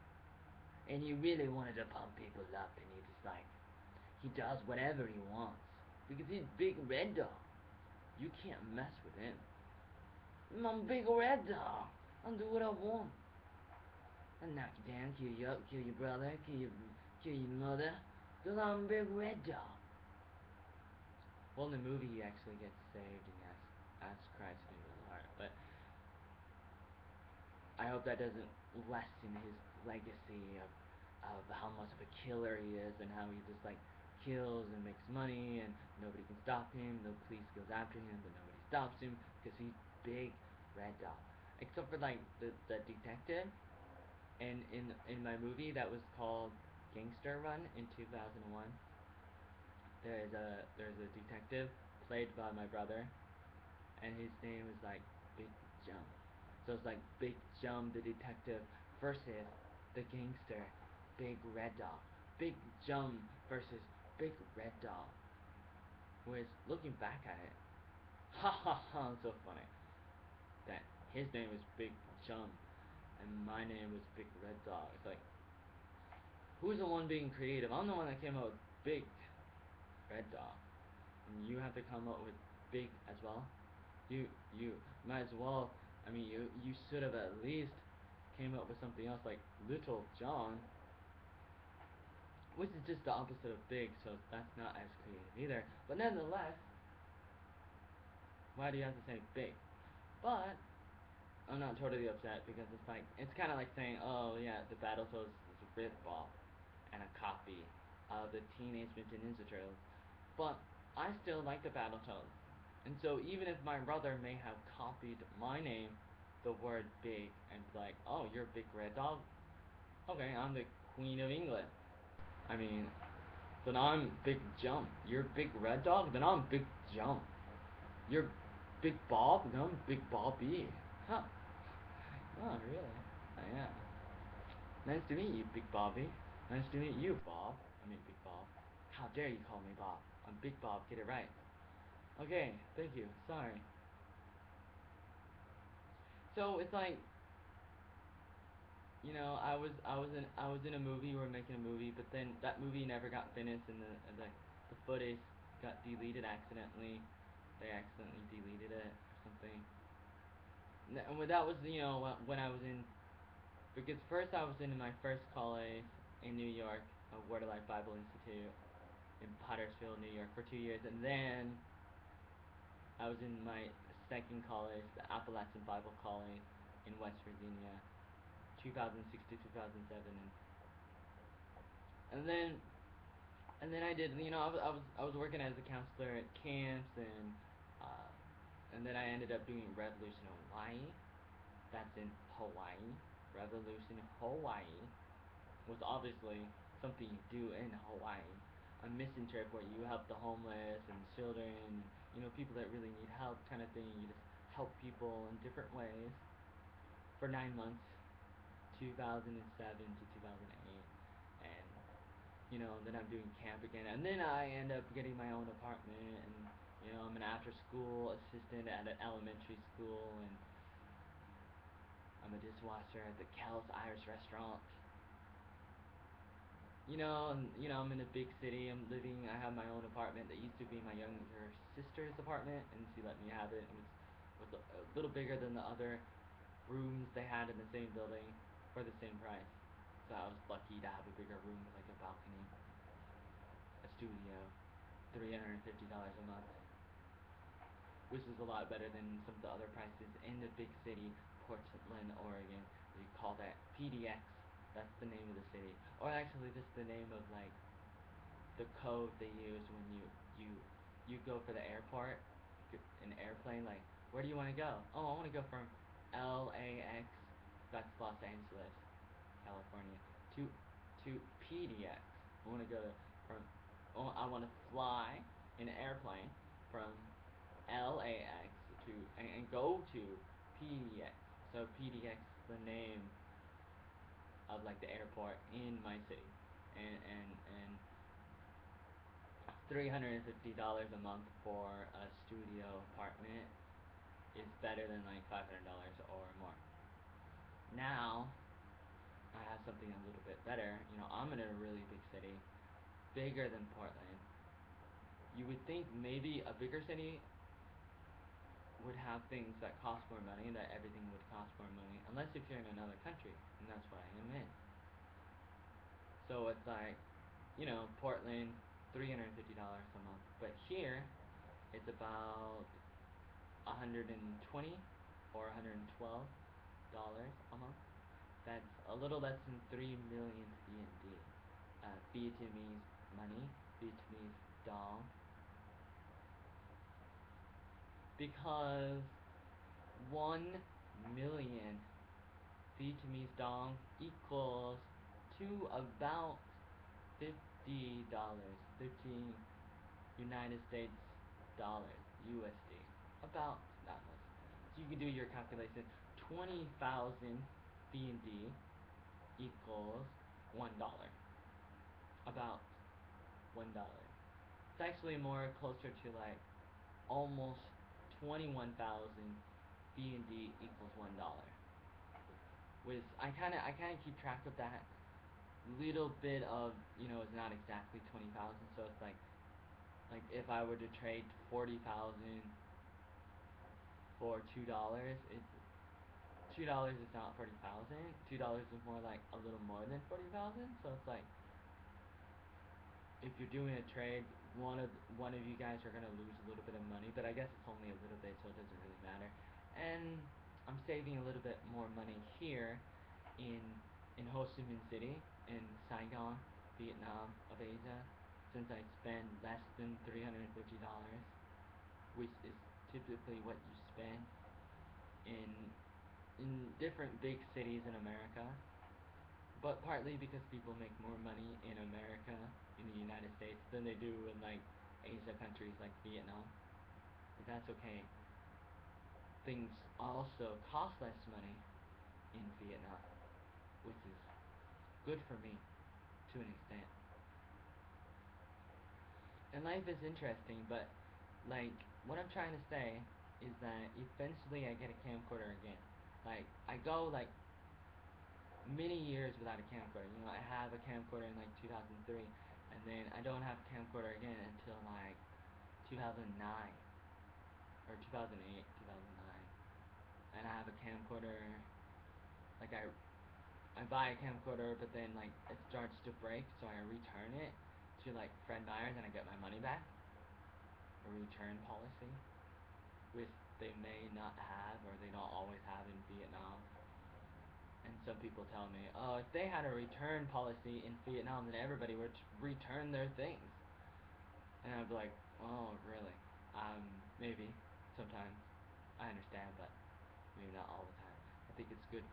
And he really wanted to pump people up, and he does whatever he wants because he's Big Red Dog. You can't mess with him. I'm Big Red Dog. I'll do what I want. I'll knock you down, kill you up, kill your brother, kill your mother, because I'm Big Red Dog. Well, in the movie, he actually gets saved and he asks Christ into his heart, but I hope that doesn't lessen his legacy of how much of a killer he is and how he just kills and makes money and nobody can stop him. The police goes after him, but nobody stops him because he's Big Red Dog. Except for the detective, and in my movie that was called Gangster Run in 2001. There's a detective played by my brother, and his name is Big Jump. So it's Big Jump the detective versus the gangster Big Red Dog. Big Jump versus Big Red Dog. Which, looking back at it, ha ha ha, it's so funny that his name is Big Jump and my name was Big Red Dog. It's who's the one being creative? I'm the one that came up with Big Red Dog, and you have to come up with Big as well. You might as well. I mean, you should have at least came up with something else like Little John, which is just the opposite of Big, so that's not as creative either. But nonetheless, why do you have to say Big? But I'm not totally upset because it's kind of like saying, oh yeah, the Battletoads is a rip-off and a copy of the Teenage Mutant Ninja Turtles. But I still like the Battletoads. And so even if my brother may have copied my name, the word Big, and oh, you're Big Red Dog? Okay, I'm the Queen of England. I mean, then I'm Big Jump. You're Big Red Dog? Then I'm Big Jump. You're Big Bob? Then I'm Big Bobby. Huh. Oh, really? Oh, yeah. Nice to meet you, Big Bobby. Nice to meet you, Bob. I mean, Big Bob. How dare you call me Bob? I'm Big Bob, get it right. Okay, thank you. Sorry. So it's I was in a movie. We were making a movie, but then that movie never got finished, and the footage got deleted accidentally. They accidentally deleted it or something. And that was when I was in, because first I was in my first college in New York, Word of Life Bible Institute in Pottersville, New York, for 2 years, and then I was in my second college, the Appalachian Bible College in West Virginia, 2006 to 2007, and then I did, I was working as a counselor at camps, and then I ended up doing Revolution Hawaii. That's in Hawaii. Revolution Hawaii was obviously something you do in Hawaii. A mission trip where you help the homeless and children, and people that really need help, kind of thing. You just help people in different ways for 9 months, 2007 to 2008, and then I'm doing camp again, and then I end up getting my own apartment, and I'm an after-school assistant at an elementary school, and I'm a dishwasher at the Kel's Irish restaurant. I'm in a big city. I have my own apartment that used to be my younger sister's apartment, and she let me have it. It was a little bigger than the other rooms they had in the same building for the same price. So I was lucky to have a bigger room with a balcony, a studio, $350 a month, which is a lot better than some of the other prices in the big city, Portland, Oregon. We call that PDX. That's the name of the city, or actually, that's the name of the code they use when you go for the airport, an airplane, like, where do you want to go? Oh, I want to go from LAX, that's Los Angeles, California, to PDX. I want to go from, oh, I want to fly in an airplane from LAX to and go to PDX. So PDX is the name of like the airport in my city, and $350 a month for a studio apartment is better than like $500 or more. Now I have something a little bit better. You know, I'm in a really big city, bigger than Portland. You would think maybe a bigger city would have things that cost more money, that everything would cost more money, unless if you're in another country, and that's what I am in. So it's like, you know, Portland, $350 a month, but here it's about 120 or $112 a month. That's a little less than 3 million VND. Vietnamese money, Vietnamese dong. Because 1 million Vietnamese dong equals to about $50, 15 United States dollars, USD, about that much. So you can do your calculation. 20,000 BND equals $1, about $1. It's actually more closer to like almost 21,000 BND equals $1. With I kind of keep track of that little bit of, you know, it's not exactly 20,000, so it's like if I were to trade 40,000 for $2, it's $2 is not 40,000. $2 is more like a little more than 40,000. So it's like if you're doing a trade, one of you guys are gonna lose a little bit of money, but I guess it's only a little bit, so it doesn't really matter. And I'm saving a little bit more money here in Ho Chi Minh City, in Saigon, Vietnam of Asia, since I spend less than $350, which is typically what you spend in different big cities in America. But partly because people make more money in America, in the United States, than they do in like Asia countries like Vietnam. But that's okay. Things also cost less money in Vietnam, which is good for me to an extent. And life is interesting, but like what I'm trying to say is that eventually I get a camcorder again. Like I go like many years without a camcorder. You know, I have a camcorder in like 2003, and then I don't have a camcorder again until like 2009 or 2008, 2009. And I have a camcorder. Like I buy a camcorder, but then like it starts to break, so I return it to like Fred Meyer's, and I get my money back. A return policy, which they may not have or they don't always have in Vietnam. And some people tell me, oh, if they had a return policy in Vietnam, then everybody would return their things. And I'd be like, oh, really? Maybe, sometimes. I understand, but maybe not all the time. I think it's good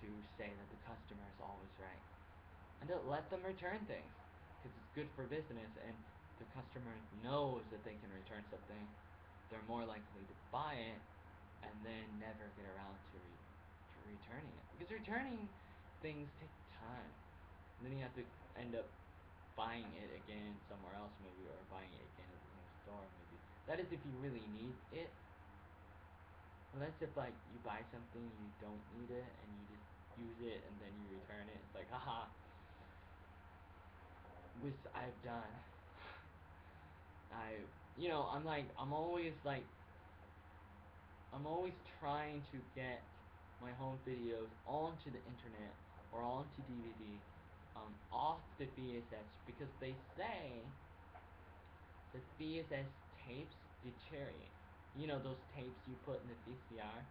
to say that the customer is always right. And to let them return things, because it's good for business, and the customer knows that they can return something. They're more likely to buy it, and then never get around to returning it, because returning things take time, and then you have to end up buying it again somewhere else maybe, or buying it again at the same store maybe. That is if you really need it. Unless if like you buy something you don't need it and you just use it and then you return it, it's like haha, which I've done. I'm always trying to get my home videos onto the internet or onto DVD, off the VSS, because they say that VSS tapes deteriorate. You know, those tapes you put in the VCR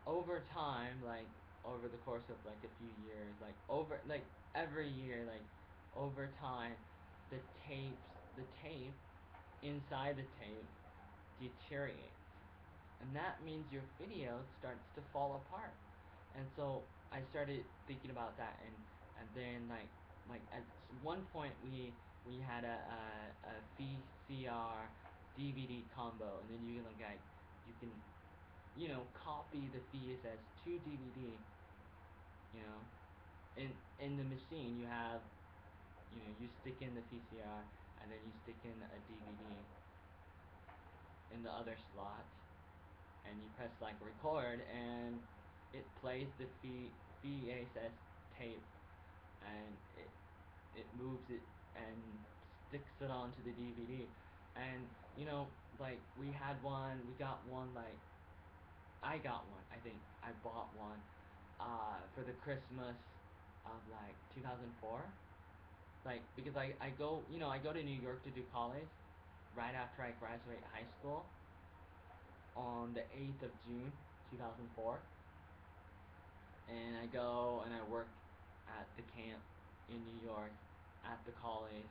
over time, like over the course of like a few years, like every year, like over time, the tape inside the tape deteriorates, and that means your video starts to fall apart. And so I started thinking about that, and then like at one point we had a VCR DVD combo, and then you can like you can copy the VSS to DVD. You know, in the machine you have, you stick in the VCR, and then you stick in a DVD in the other slot, and you press like record, and it plays the VHS tape, and it moves it and sticks it onto the DVD. And like we got one, like I got one. I think I bought one for the Christmas of like 2004. Like, because I go to New York to do college right after I graduate high school on the 8th of June 2004. And I go and I work at the camp in New York at the college.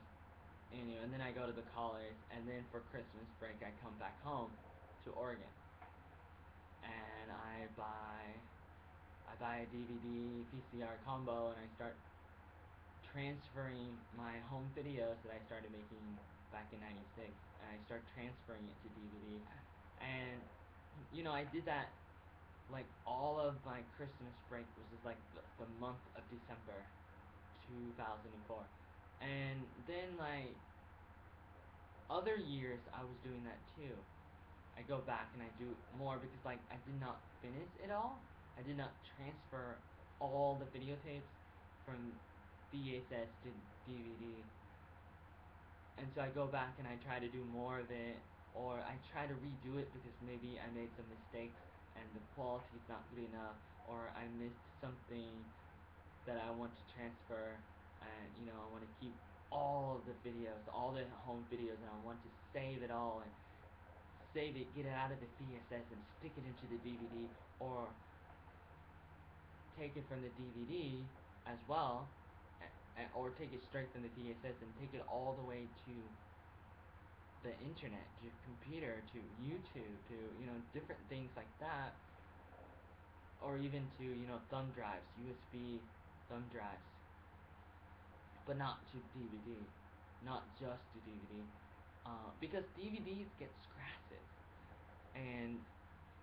And then I go to the college, and then for Christmas break I come back home to Oregon. And I buy a DVD VCR combo, and I start transferring my home videos that I started making back in '96, and I start transferring it to DVD. And I did that like all of my Christmas break was just like the month of December 2004. And then like other years I was doing that too. I go back and I do more because like I did not finish it all. I did not transfer all the videotapes from VHS to DVD. And so I go back and I try to do more of it, or I try to redo it because maybe I made some mistakes and the quality is not good enough, or I missed something that I want to transfer, and I want to keep all of the videos, all the home videos, and I want to save it all and save it, get it out of the VSS and stick it into the DVD, or take it from the DVD as well, or take it straight from the VSS and take it all the way to the internet, to your computer, to YouTube, to different things like that, or even to thumb drives, USB thumb drives, but not to DVD, not just to DVD, because DVDs get scratches, and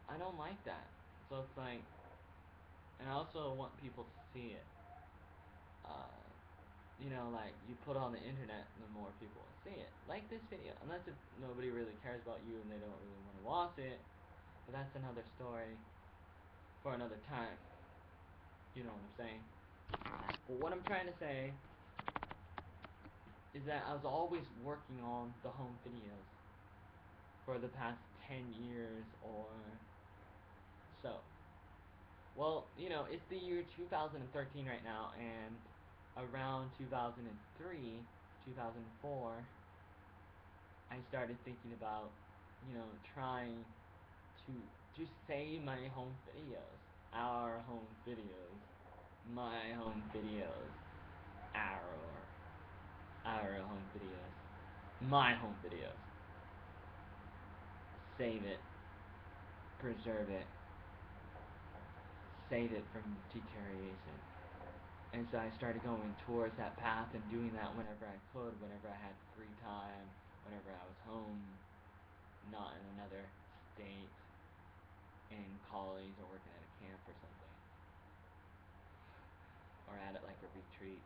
I don't like that. So it's like, and I also want people to see it. Uh, like you put on the internet, the more people will see it. Like this video, unless if nobody really cares about you and they don't really want to watch it, but that's another story for another time. You know what I'm saying? But what I'm trying to say is that I was always working on the home videos for the past 10 years or so. Well, it's the year 2013 right now, and around 2003, 2004, I started thinking about, trying to save my home videos, our home videos, my home videos, our our home videos, my home videos. Save it, preserve it, save it from deterioration. And so I started going towards that path and doing that whenever I could, whenever I had free time, whenever I was home, not in another state, in college or working at a camp or something. Or at like a retreat,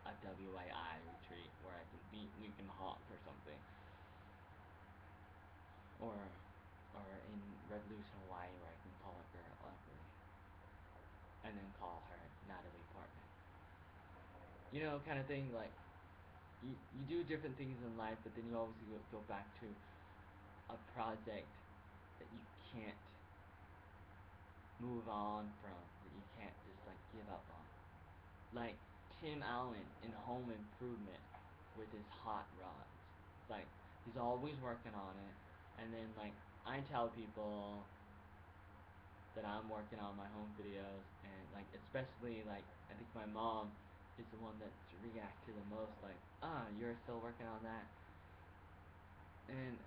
like a WII retreat where I can meet Lincoln Hawk or something. Or in Revolution, Hawaii, where I can call a girl ugly. And then call her Natalie Portman. Kind of thing, like, you do different things in life, but then you always go back to a project that you can't move on from, that you can't just, like, give up on. Like, Tim Allen in Home Improvement with his hot rods. Like, he's always working on it, and then, like, I tell people that I'm working on my home videos, and, like, especially, like, I think my mom is the one that's reacted the most, like, you're still working on that, and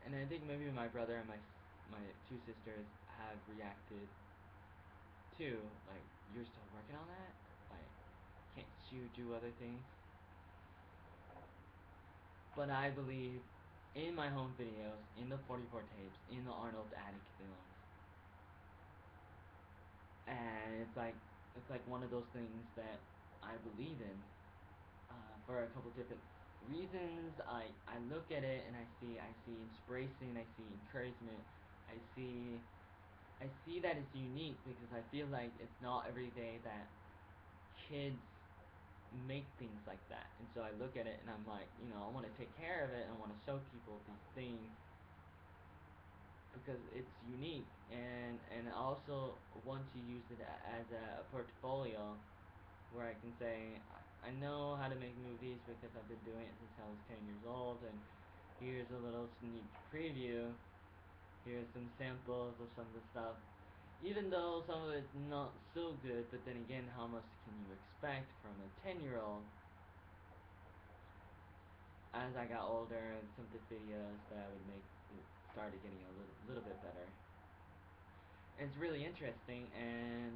And I think maybe my brother and my two sisters have reacted too. Like, you're still working on that? Like, can't you do other things? But I believe in my home videos, in the 44 tapes, in the Arnold Attic films, and it's like one of those things that I believe in for a couple different reasons. I look at it and I see inspiration, I see encouragement, I see I see that it's unique because I feel like it's not every day that kids make things like that. And so I look at it and I'm like, I want to take care of it and I want to show people these things because it's unique, and I also want to use it as a portfolio where I can say I know how to make movies because I've been doing it since I was 10 years old, and here's a little sneak preview. Here's some samples of some of the stuff. Even though some of it's not so good, but then again, how much can you expect from a 10-year-old? As I got older, some of the videos that I would make started getting a little bit better. And it's really interesting, and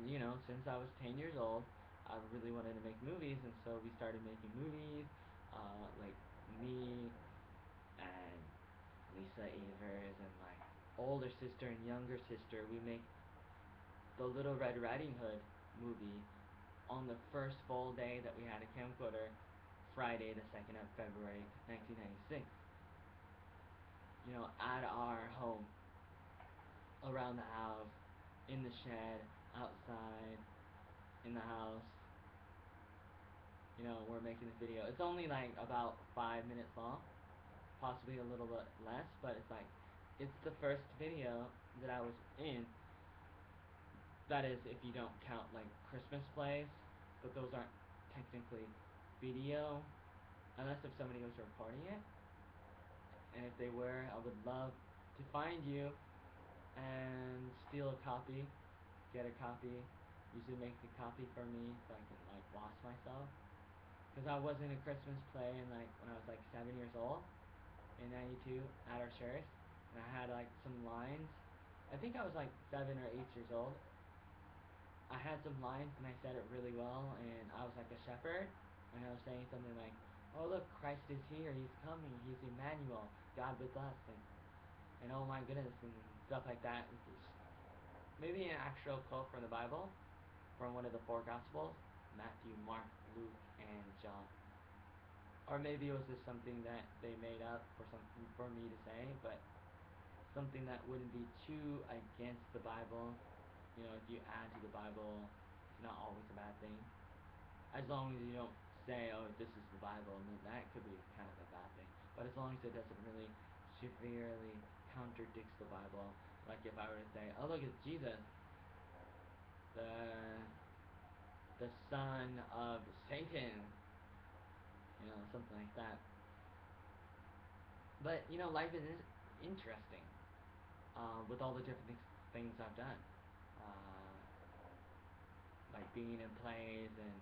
since I was 10 years old, I really wanted to make movies, and so we started making movies. Like me and Lisa Evers and my older sister and younger sister, we make the Little Red Riding Hood movie on the first full day that we had a camcorder, Friday the 2nd of February 1996. At our home, around the house, in the shed, outside, in the house. We're making the video. It's only like about 5 minutes long, possibly a little bit less, but it's the first video that I was in. That is, if you don't count like Christmas plays, but those aren't technically video, unless if somebody was recording it. And if they were, I would love to find you and steal a copy, get a copy. Usually make a copy for me so I can like watch myself. Because I was in a Christmas play when I was like 7 years old in '92 at our church, and I had like some lines. I think I was like 7 or 8 years old. I had some lines and I said it really well, and I was like a shepherd, and I was saying something like, "Oh look, Christ is here. He's coming. He's Emmanuel, God with us," and oh my goodness, and stuff like that. Maybe an actual quote from the Bible, from one of the four Gospels: Matthew, Mark, Luke, and John. Or maybe it was just something that they made up for me to say, but something that wouldn't be too against the Bible. If you add to the Bible, it's not always a bad thing. As long as you don't say, "Oh, this is the Bible," and then that could be kind of a bad thing. But as long as it doesn't really severely contradicts the Bible, like if I were to say, "Oh, look, it's Jesus, the son of Satan," something like that. But life is interesting with all the different things I've done, like being in plays and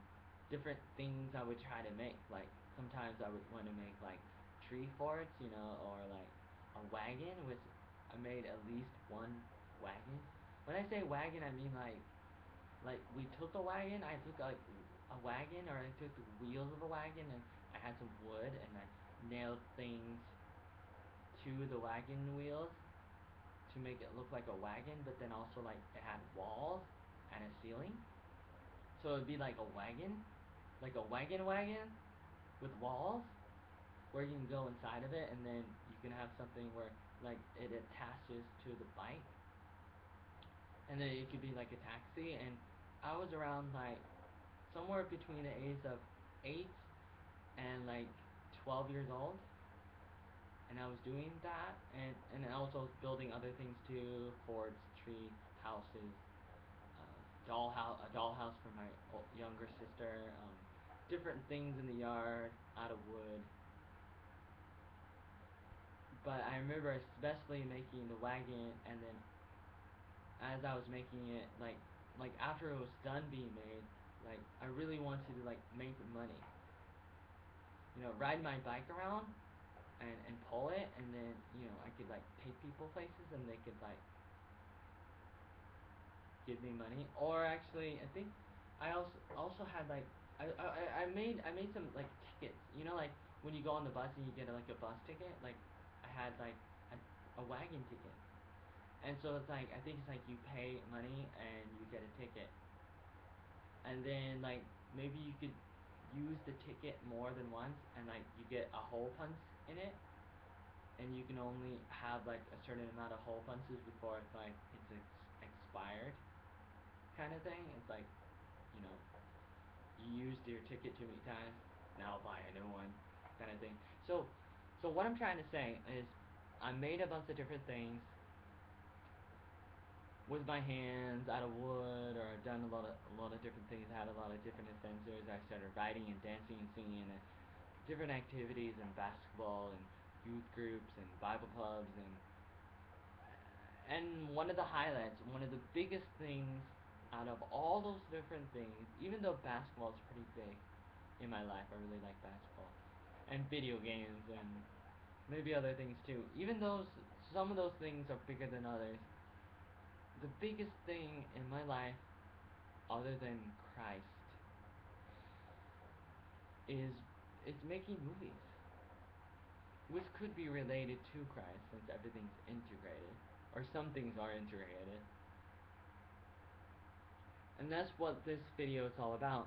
different things I would try to make. Like sometimes I would want to make like tree forts, or like a wagon, which I made at least one wagon. When I say wagon, I mean like we took a wagon. I took like a wagon, or I took the wheels of a wagon, and I had some wood, and I nailed things to the wagon wheels to make it look like a wagon, but then also like it had walls and a ceiling. So it'd be like a wagon, wagon with walls where you can go inside of it, and then you can have something where like it attaches to the bike, and then it could be like a taxi. And I was around like somewhere between the age of 8 and like 12 years old, and I was doing that, and also building other things too: forts, tree houses, a dollhouse for my younger sister, different things in the yard out of wood. But I remember especially making the wagon, and then as I was making it, like after it was done being made, like I really wanted to like make money. Ride my bike around and pull it, and then I could like take people places, and they could like give me money. Or actually, I think I also had like I made some like tickets. Like when you go on the bus and you get like a bus ticket. Like I had like a wagon ticket, and so it's like I think it's like you pay money and you get a ticket, and then like maybe you could use the ticket more than once, and like you get a hole punch in it, and you can only have like a certain amount of hole punches before it's like expired, kind of thing. It's like you know you used your ticket too many times, now buy a new one, kind of thing. So what I'm trying to say is I made a bunch of different things with my hands out of wood, or I've done a lot of different things. I had a lot of different adventures. I started writing and dancing and singing and different activities and basketball and youth groups and Bible clubs, and one of the highlights, one of the biggest things out of all those different things, even though basketball is pretty big in my life, I really like basketball and video games and maybe other things too. Even though some of those things are bigger than others, the biggest thing in my life, other than Christ, is making movies, which could be related to Christ since everything's integrated, or some things are integrated. And that's what this video is all about.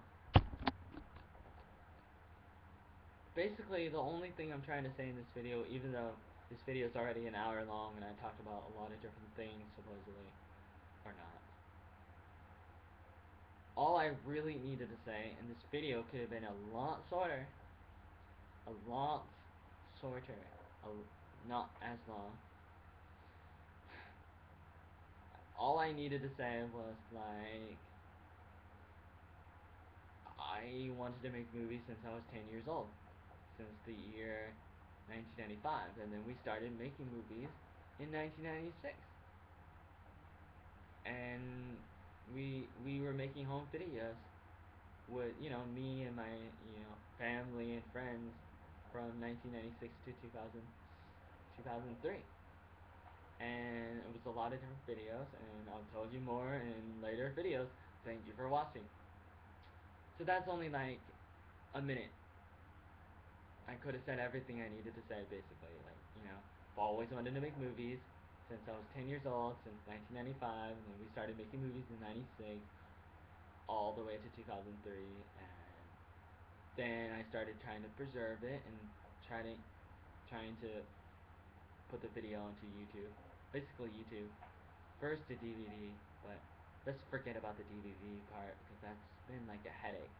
Basically, the only thing I'm trying to say in this video, even though this video is already an hour long and I talked about a lot of different things, supposedly, or not, all I really needed to say, and this video could have been a lot shorter, a lot shorter, not as long. All I needed to say was like, I wanted to make movies since I was 10 years old, since the year 1995, and then we started making movies in 1996, and we were making home videos with me and my family and friends from 1996 to 2003, and it was a lot of different videos, and I'll tell you more in later videos. Thank you for watching. So that's only like a minute. I could have said everything I needed to say, basically. Like, I've always wanted to make movies since I was 10 years old, since 1995, and then we started making movies in 96, all the way to 2003, and then I started trying to preserve it and trying to put the video onto YouTube. Basically YouTube. First a DVD, but let's forget about the DVD part, because that's been like a headache.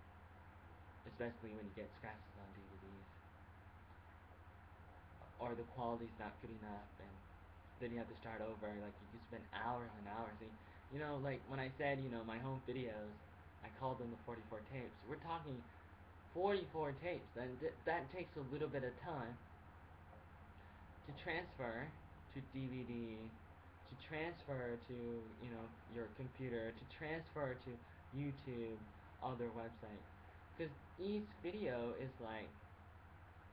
Especially when you get scratches on DVDs. Or the quality's not good enough, and then you have to start over. Like, you can spend hours and hours. And, like when I said, my home videos, I called them the 44 tapes. We're talking 44 tapes, and that takes a little bit of time to transfer to DVD, to transfer to, your computer, to transfer to YouTube, other websites. Because each video is like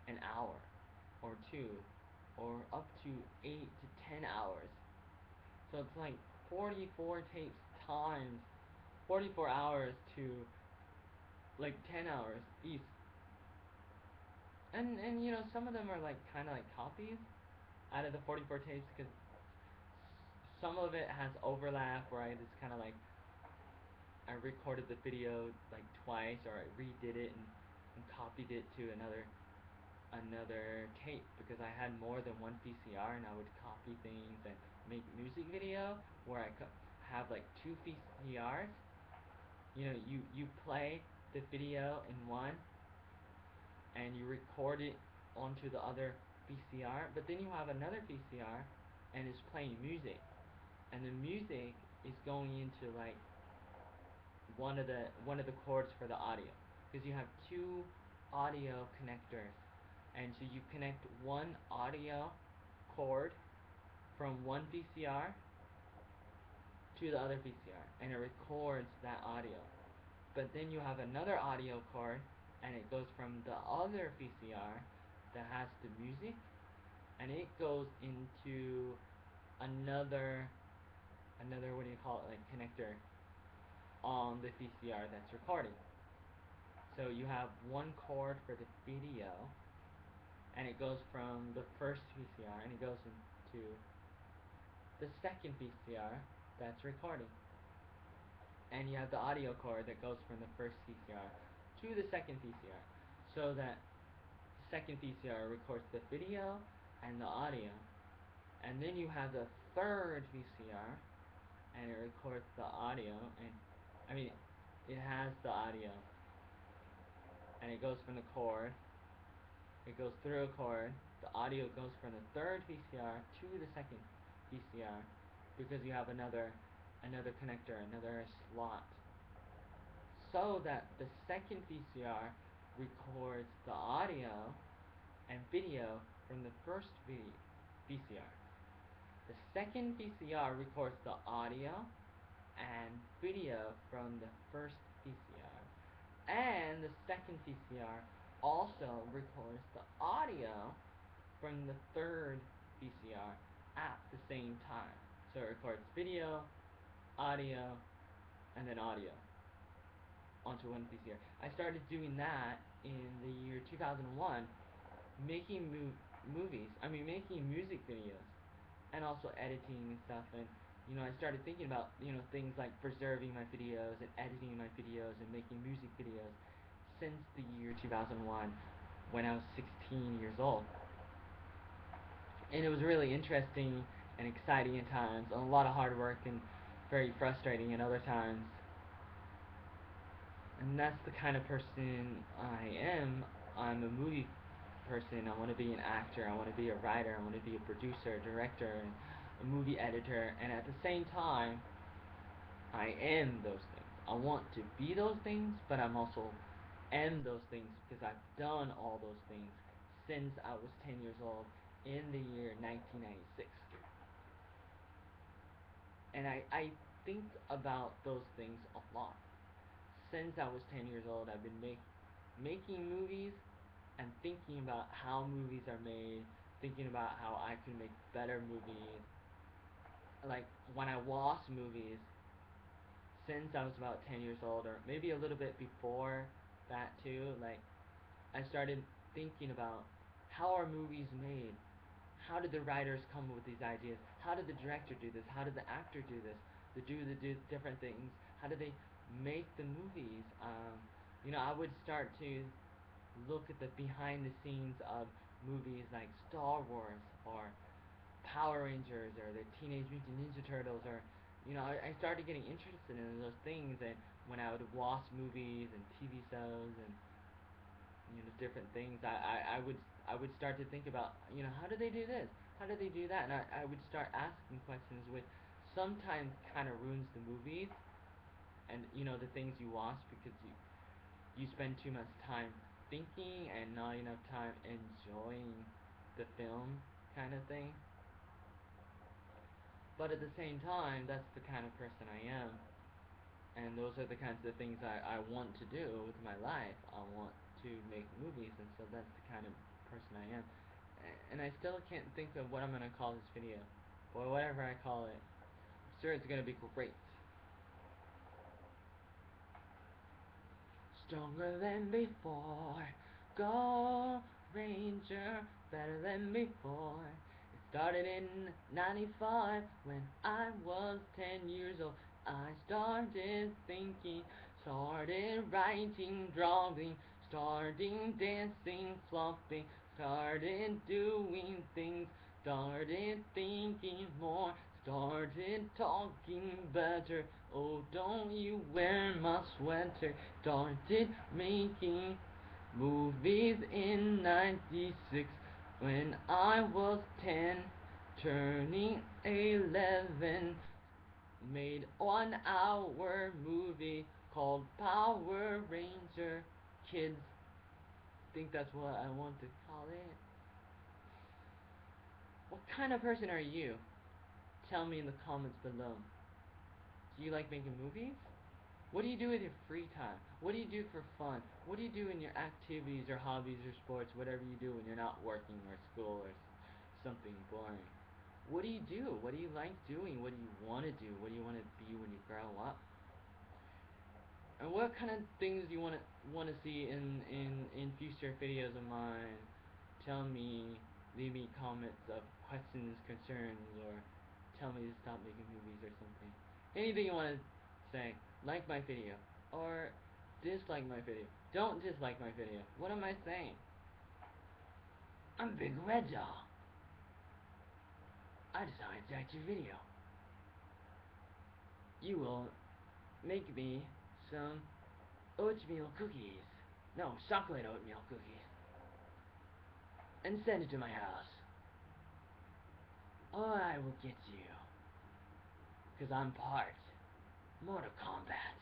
an hour, or two, or up to 8 to 10 hours. So it's like 44 tapes times 44 hours to like 10 hours each. And some of them are like kind of like copies out of the 44 tapes, because some of it has overlap where I just kind of like I recorded the video like twice, or I redid it and copied it to another tape, because I had more than one VCR, and I would copy things and make music video where I could have like two VCRs. You play the video in one and you record it onto the other VCR, but then you have another VCR and it's playing music, and the music is going into like one of the cords for the audio, because you have two audio connectors, and so you connect one audio cord from one VCR to the other VCR, and it records that audio. But then you have another audio cord, and it goes from the other VCR that has the music and it goes into another what do you call it, like connector on the VCR that's recording. So you have one cord for the video, and it goes from the first VCR and it goes into the second VCR that's recording. And you have the audio cord that goes from the first VCR to the second VCR, so that the second VCR records the video and the audio. And then you have the third VCR, and it records the audio, and I mean, it has the audio, and it goes from the cord, it goes through a cord, the audio goes from the third VCR to the second VCR, because you have another connector, another slot, so that the second VCR records the audio and video from the first VCR. The second VCR records the audio and video from the first VCR. And the second VCR also records the audio from the third VCR at the same time. So it records video, audio, and then audio onto one VCR. I started doing that in the year 2001, making making music videos, and also editing and stuff. And I started thinking about things like preserving my videos and editing my videos and making music videos since the year 2001, when I was 16 years old. And it was really interesting and exciting at times, a lot of hard work, and very frustrating at other times. And that's the kind of person I am. I'm a movie person. I want to be an actor. I want to be a writer. I want to be a producer, a director, and a movie editor. And at the same time, I am those things. I want to be those things, but I'm also am those things because I've done all those things since I was 10 years old in the year 1996. And I think about those things a lot. Since I was 10 years old, I've been making movies and thinking about how movies are made, thinking about how I can make better movies. Like, when I watch movies, since I was about 10 years old, or maybe a little bit before that too, like, I started thinking about how are movies made? How did the writers come up with these ideas? How did the director do this? How did the actor do this? To do the different things? How did they make the movies? I would start to look at the behind the scenes of movies like Star Wars or Power Rangers or the Teenage Mutant Ninja Turtles, or I started getting interested in those things. And when I would watch movies and TV shows and different things, I would start to think about how do they do this, how do they do that, and I would start asking questions, which sometimes kind of ruins the movies and the things you watch, because you spend too much time thinking and not enough time enjoying the film, kind of thing. But at the same time, that's the kind of person I am, and those are the kinds of things I want to do with my life. I want to make movies, and so that's the kind of person I am. And I still can't think of what I'm going to call this video, or whatever I call it. I'm sure it's going to be great. Stronger than before, go Ranger, better than before. It started in 95 when I was 10 years old. I started thinking, started writing, drawing, started dancing, flopping, started doing things, started thinking more, started talking better. Oh, don't you wear my sweater. Started making movies in 96 when I was 10, turning 11. Made 1 hour movie called Power Ranger Kids. Think that's what I want to call it. What kind of person are you? Tell me in the comments below. Do you like making movies? What do you do with your free time? What do you do for fun? What do you do in your activities or hobbies or sports, whatever you do when you're not working or school or something boring. What do you do? What do you like doing? What do you want to do? What do you want to be when you grow up? And what kind of things do you want to see in future videos of mine? Tell me, leave me comments of questions, concerns, or tell me to stop making movies or something. Anything you want to say. Like my video or dislike my video. Don't dislike my video. What am I saying? I'm Big Red Doll. I decided to act your video. You will make me some oatmeal cookies. No, chocolate oatmeal cookies. And send it to my house. Or I will get you. 'Cause I'm part Mortal Kombat.